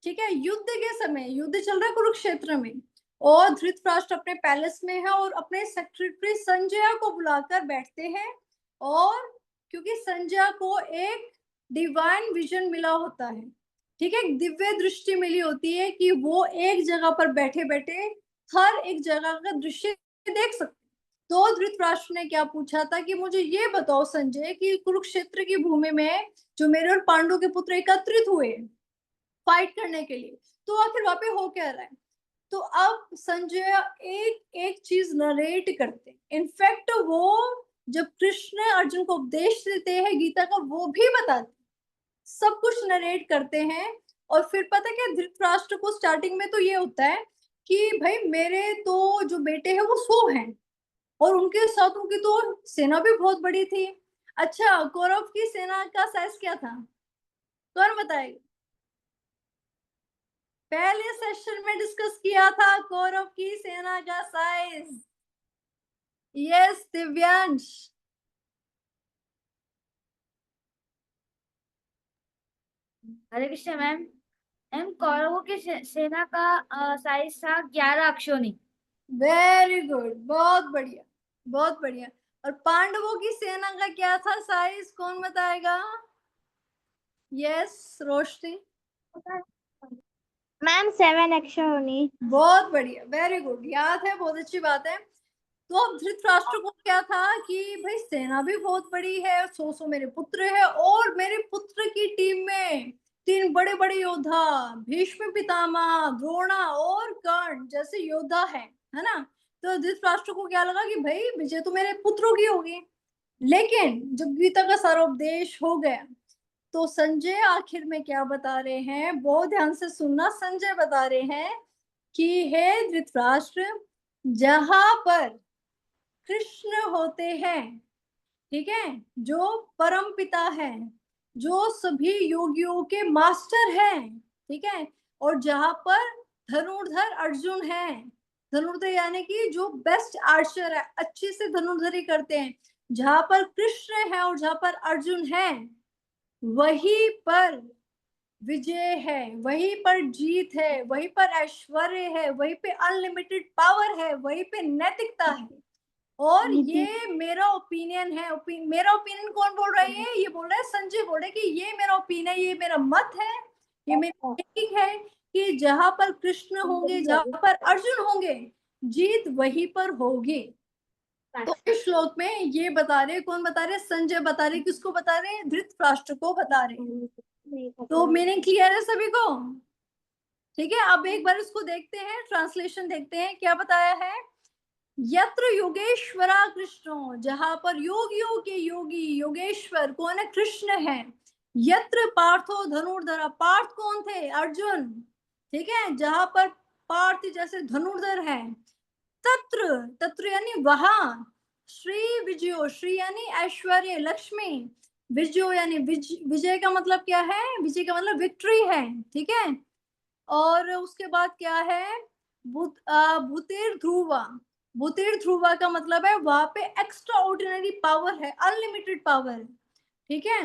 ठीक है, युद्ध के समय, युद्ध चल रहा है कुरुक्षेत्र में, और धृतराष्ट्र अपने पैलेस में है और अपने सेक्रेटरी संजय को बुलाकर बैठते हैं। और क्योंकि संजय को एक डिवाइन विजन मिला होता है, ठीक है, दिव्य दृष्टि मिली होती है कि वो एक जगह पर बैठे बैठे हर एक जगह का दृश्य देख सकते। तो धृतराष्ट्र ने क्या पूछा था कि मुझे ये बताओ संजय कि कुरुक्षेत्र की भूमि में जो मेरे और पांडु के पुत्र एकत्रित हुए फाइट करने के लिए, तो आखिर वहां पे हो क्या रहा है। तो अब संजय एक एक चीज नरेट करते, इनफैक्ट वो जब कृष्ण अर्जुन को उपदेश देते हैं गीता का वो भी बताते, सब कुछ नरेट करते हैं। और फिर पता क्या, धृतराष्ट्र को स्टार्टिंग में तो ये होता है कि भाई मेरे तो जो बेटे हैं वो 100 हैं और उनके साथ उनकी तो सेना भी बहुत बड़ी थी। अच्छा, कौरव की सेना का साइज क्या था, कौन बताएगा? पहले सेशन में डिस्कस किया था कौरव की सेना का साइज। यस दिव्यांश। हरे कृष्ण मैम। मैम कौरवों की सेना का साइज था 11 अक्षोनी। वेरी गुड, बहुत बढ़िया, बहुत बढ़िया। और पांडवों की सेना का क्या था साइज, कौन बताएगा? यस रोशनी। मैम 7 अक्षौनी। बहुत बढ़िया, वेरी गुड, याद है, बहुत अच्छी बात है। तो अब धृतराष्ट्र को क्या था कि भाई सेना भी बहुत बड़ी है, 100 मेरे पुत्र है और मेरे पुत्र की टीम में 3 बड़े बड़े योद्धा, भीष्म पितामह, द्रोणा और कर्ण जैसे योद्धा है ना। तो धृतराष्ट्र को क्या लगा कि भाई विजय तो मेरे पुत्रों की होगी। लेकिन जब गीता का सारा उपदेश हो गया तो संजय आखिर में क्या बता रहे हैं, बहुत ध्यान से सुनना। संजय बता रहे हैं कि हे धृतराष्ट्र, जहां पर कृष्ण होते हैं, ठीक है, जो परम पिता है, जो सभी योगियों के मास्टर हैं, ठीक है, और जहां पर धनुर्धर अर्जुन है, धनुर्धर यानी कि जो बेस्ट आर्चर है, अच्छे से धनुर्धरी करते हैं, जहां पर कृष्ण है और जहां पर अर्जुन है, वहीं पर विजय है, वहीं पर जीत है, वहीं पर ऐश्वर्य है, वहीं पे अनलिमिटेड पावर है, वहीं पे नैतिकता है। और ये मेरा ओपिनियन है। मेरा ओपिनियन कौन बोल रहा है? ये बोल रहा है संजय, बोल रहा है कि ये मेरा ओपिनियन, ये मेरा मत है, ये मेरी थिंकिंग है कि जहां पर कृष्ण होंगे, जहां पर अर्जुन होंगे, जीत वहीं पर होगी। तो इस श्लोक में ये बता रहे, कौन बता रहे? संजय बता रहे। किसको बता रहे? धृतराष्ट्र को बता रहे। तो मीनिंग क्लियर है सभी को? ठीक है, अब एक बार इसको देखते हैं, ट्रांसलेशन देखते हैं क्या बताया है। यत्र योगेश्वरा कृष्णो, जहां पर योगियों के योगी, योगेश्वर कौन है? कृष्ण है। यत्र पार्थो धनुर्धरा, पार्थ कौन थे? अर्जुन, ठीक है, जहां पर पार्थ जैसे धनुर्धर है। तत्र, तत्र यानी वहां, श्री विजयो, श्री यानी ऐश्वर्य, लक्ष्मी, विजयो यानी विजय का मतलब क्या है? विजय का मतलब विक्ट्री है, ठीक है। और उसके बाद क्या है? भूतिर ध्रुवा, भूतिर ध्रुवा का मतलब है वहां पे एक्स्ट्रा ऑर्डिनरी पावर है, अनलिमिटेड पावर है, ठीक है।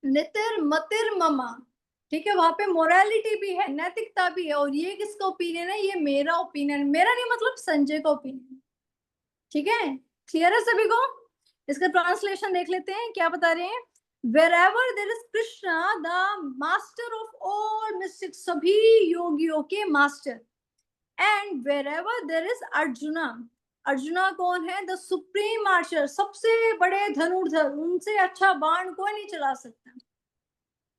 नितिर मतिर ममा, ठीक है, वहां पे मोरालिटी भी है, नैतिकता भी है। और ये किसका ओपिनियन है? ये मेरा ओपिनियन, मेरा नहीं मतलब संजय का ओपिनियन, ठीक है। क्लियर है सभी को? इसका ट्रांसलेशन देख लेते हैं क्या बता रहे हैं। Wherever there is Krishna, the master of all mystics, सभी योगियों के master, and wherever there is Arjuna, arjuna कौन है? द सुप्रीम आर्चर, सबसे बड़े धनुर्धर, उनसे अच्छा बाण कोई नहीं चला सकता।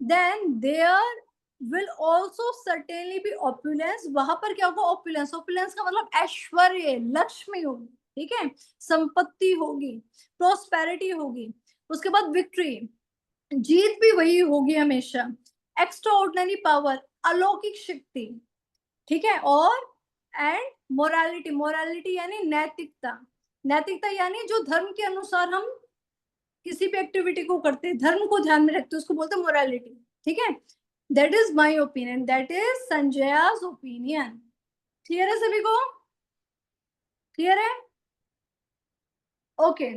Then there will also certainly be opulence, वहां पर क्या होगा? ऑपुलेंस, ऑपुलेंस का मतलब ऐश्वर्य, लक्ष्मी होगी, ठीक है, संपत्ति होगी, प्रोस्पेरिटी होगी। उसके बाद विक्ट्री, जीत भी वही होगी हमेशा। एक्स्ट्रा ऑर्डिनरी पावर, अलौकिक शक्ति, ठीक है। और एंड मोरालिटी, मोरालिटी यानी नैतिकता, नैतिकता यानी जो धर्म के अनुसार हम किसी भी एक्टिविटी को करते हैं, धर्म को ध्यान में रखते हैं, उसको बोलते हैं मोरालिटी। ठीक है, that is my opinion, that is Sanjay's opinion. Clear है सभी को? क्लियर है? ओके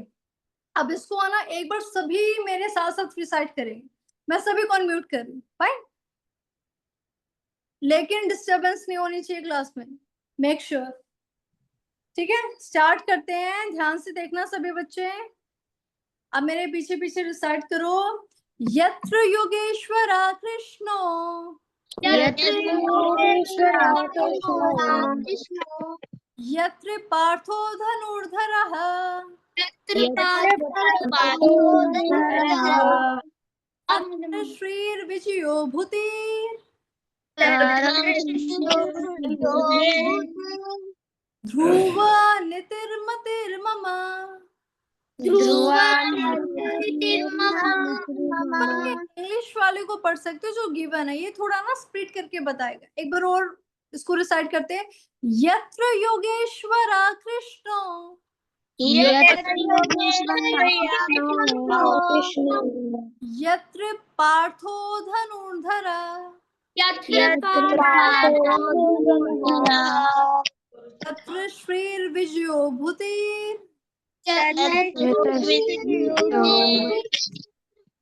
अब इसको आना एक बार सभी मेरे साथ साथ रिसाइट करेंगे। मैं सभी को अनम्यूट कर रही हूँ, फाइन, लेकिन डिस्टरबेंस नहीं होनी चाहिए क्लास में, मेक श्योर। ठीक है, स्टार्ट करते हैं, ध्यान से देखना सभी बच्चे। अब मेरे पीछे पीछे रिसाइट करो। यत्र योगेश्वरा कृष्णो यत्र पार्थो धनुर्धरः अत्र श्रीर्विजयो भूतिर् ध्रुव नितिर्मतिर्मम। इंग्लिश वाले को पढ़ सकते हो जो गिवन है, ये थोड़ा ना स्प्लिट करके बताएगा। एक बार और इसको रिसाइट करते हैं। यत्र योगेश्वरा कृष्णो यत्र पार्थो धनुर्धरा तत्र श्रीर्विजयो भूतिर्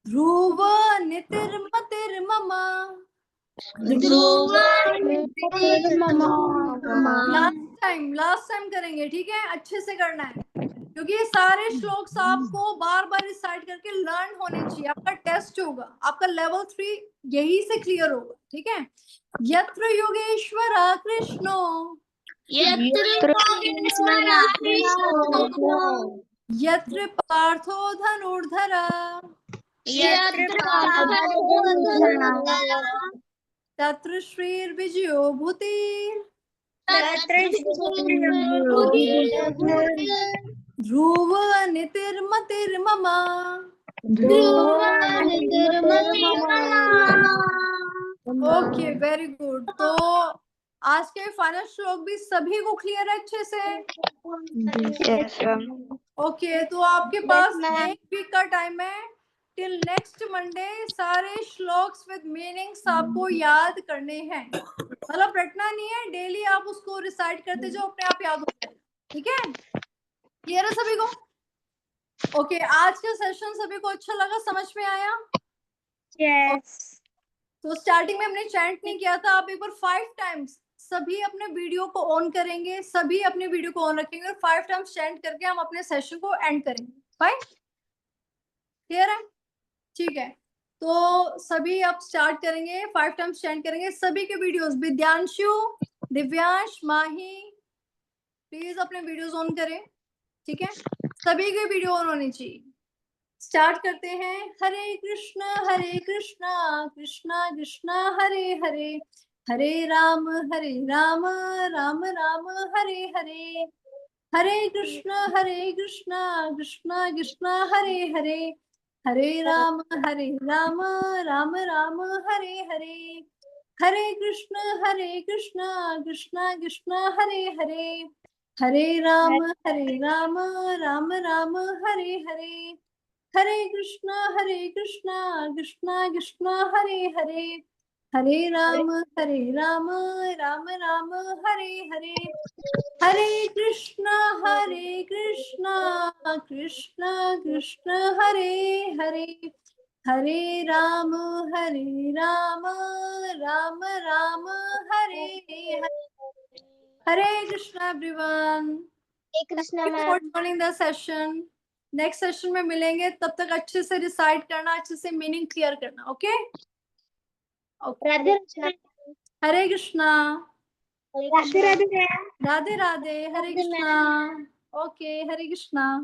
ध्रुव नितिर्मतिर्मम। लास्ट टाइम करेंगे, ठीक है, अच्छे से करना है, क्योंकि ये सारे श्लोक्स आपको बार बार रिसाइट करके लर्न होने चाहिए। आपका टेस्ट होगा, आपका लेवल 3 यही से क्लियर होगा। ठीक है, यत्र योगेश्वरा कृष्णो यत्र पार्थो धनुर्धरा तत्र श्रीर्विजयो भूतिर् ध्रुव नितिर्मतिर्मम। Okay very good. तो आज के फाइनल श्लोक भी सभी को क्लियर है अच्छे से? Yes, ma'am. ओके तो आपके पास एक वीक का टाइम है, टिल नेक्स्ट मंडे सारे श्लोक्स विद मीनिंग्स आपको याद करने हैं। मतलब रटना नहीं है, डेली आप उसको रिसाइट करते जाओ, अपने आप याद हो जाएगा। ठीक है, क्लियर है सभी को? ओके आज का सेशन सभी को अच्छा लगा, समझ में आया? यस। तो स्टार्टिंग में हमने चैंट नहीं किया था, आप एक बार 5 टाइम्स सभी अपने वीडियो को ऑन करेंगे, सभी अपने वीडियो को ऑन रखेंगे और 5 टाइम्स चैंट करके हम अपने सेशन को एंड करेंगे। फाइन, क्लियर है? ठीक है, तो सभी आप स्टार्ट करेंगे, 5 टाइम्स चैंट करेंगे। सभी के वीडियोस, विद्यांशु, दिव्यांश, माही, प्लीज अपने वीडियोस ऑन करें। ठीक है, सभी के वीडियो ऑन होनी चाहिए। स्टार्ट करते हैं। Hare Krishna Krishna Krishna Hare Hare, Hare Ram Ram Ram Hare Hare, Hare Krishna Krishna Krishna Hare Hare, Hare Ram Ram Ram Hare Hare, Hare Krishna Krishna Krishna Hare Hare, Hare Ram Ram Ram Hare Hare, Hare Krishna Krishna Hare Hare, Hare Ram Ram Ram Hare Hare, Hare Krishna Krishna Krishna Hare Hare, Hare Ram Ram Ram Hare Hare. Hare Krishna everyone, for joining the session. Next session में मिलेंगे, तब तक अच्छे से रिसाइट करना, अच्छे से मीनिंग क्लियर करना। ओके हरे कृष्णा, राधे राधे, हरे कृष्णा। ओके हरे कृष्णा।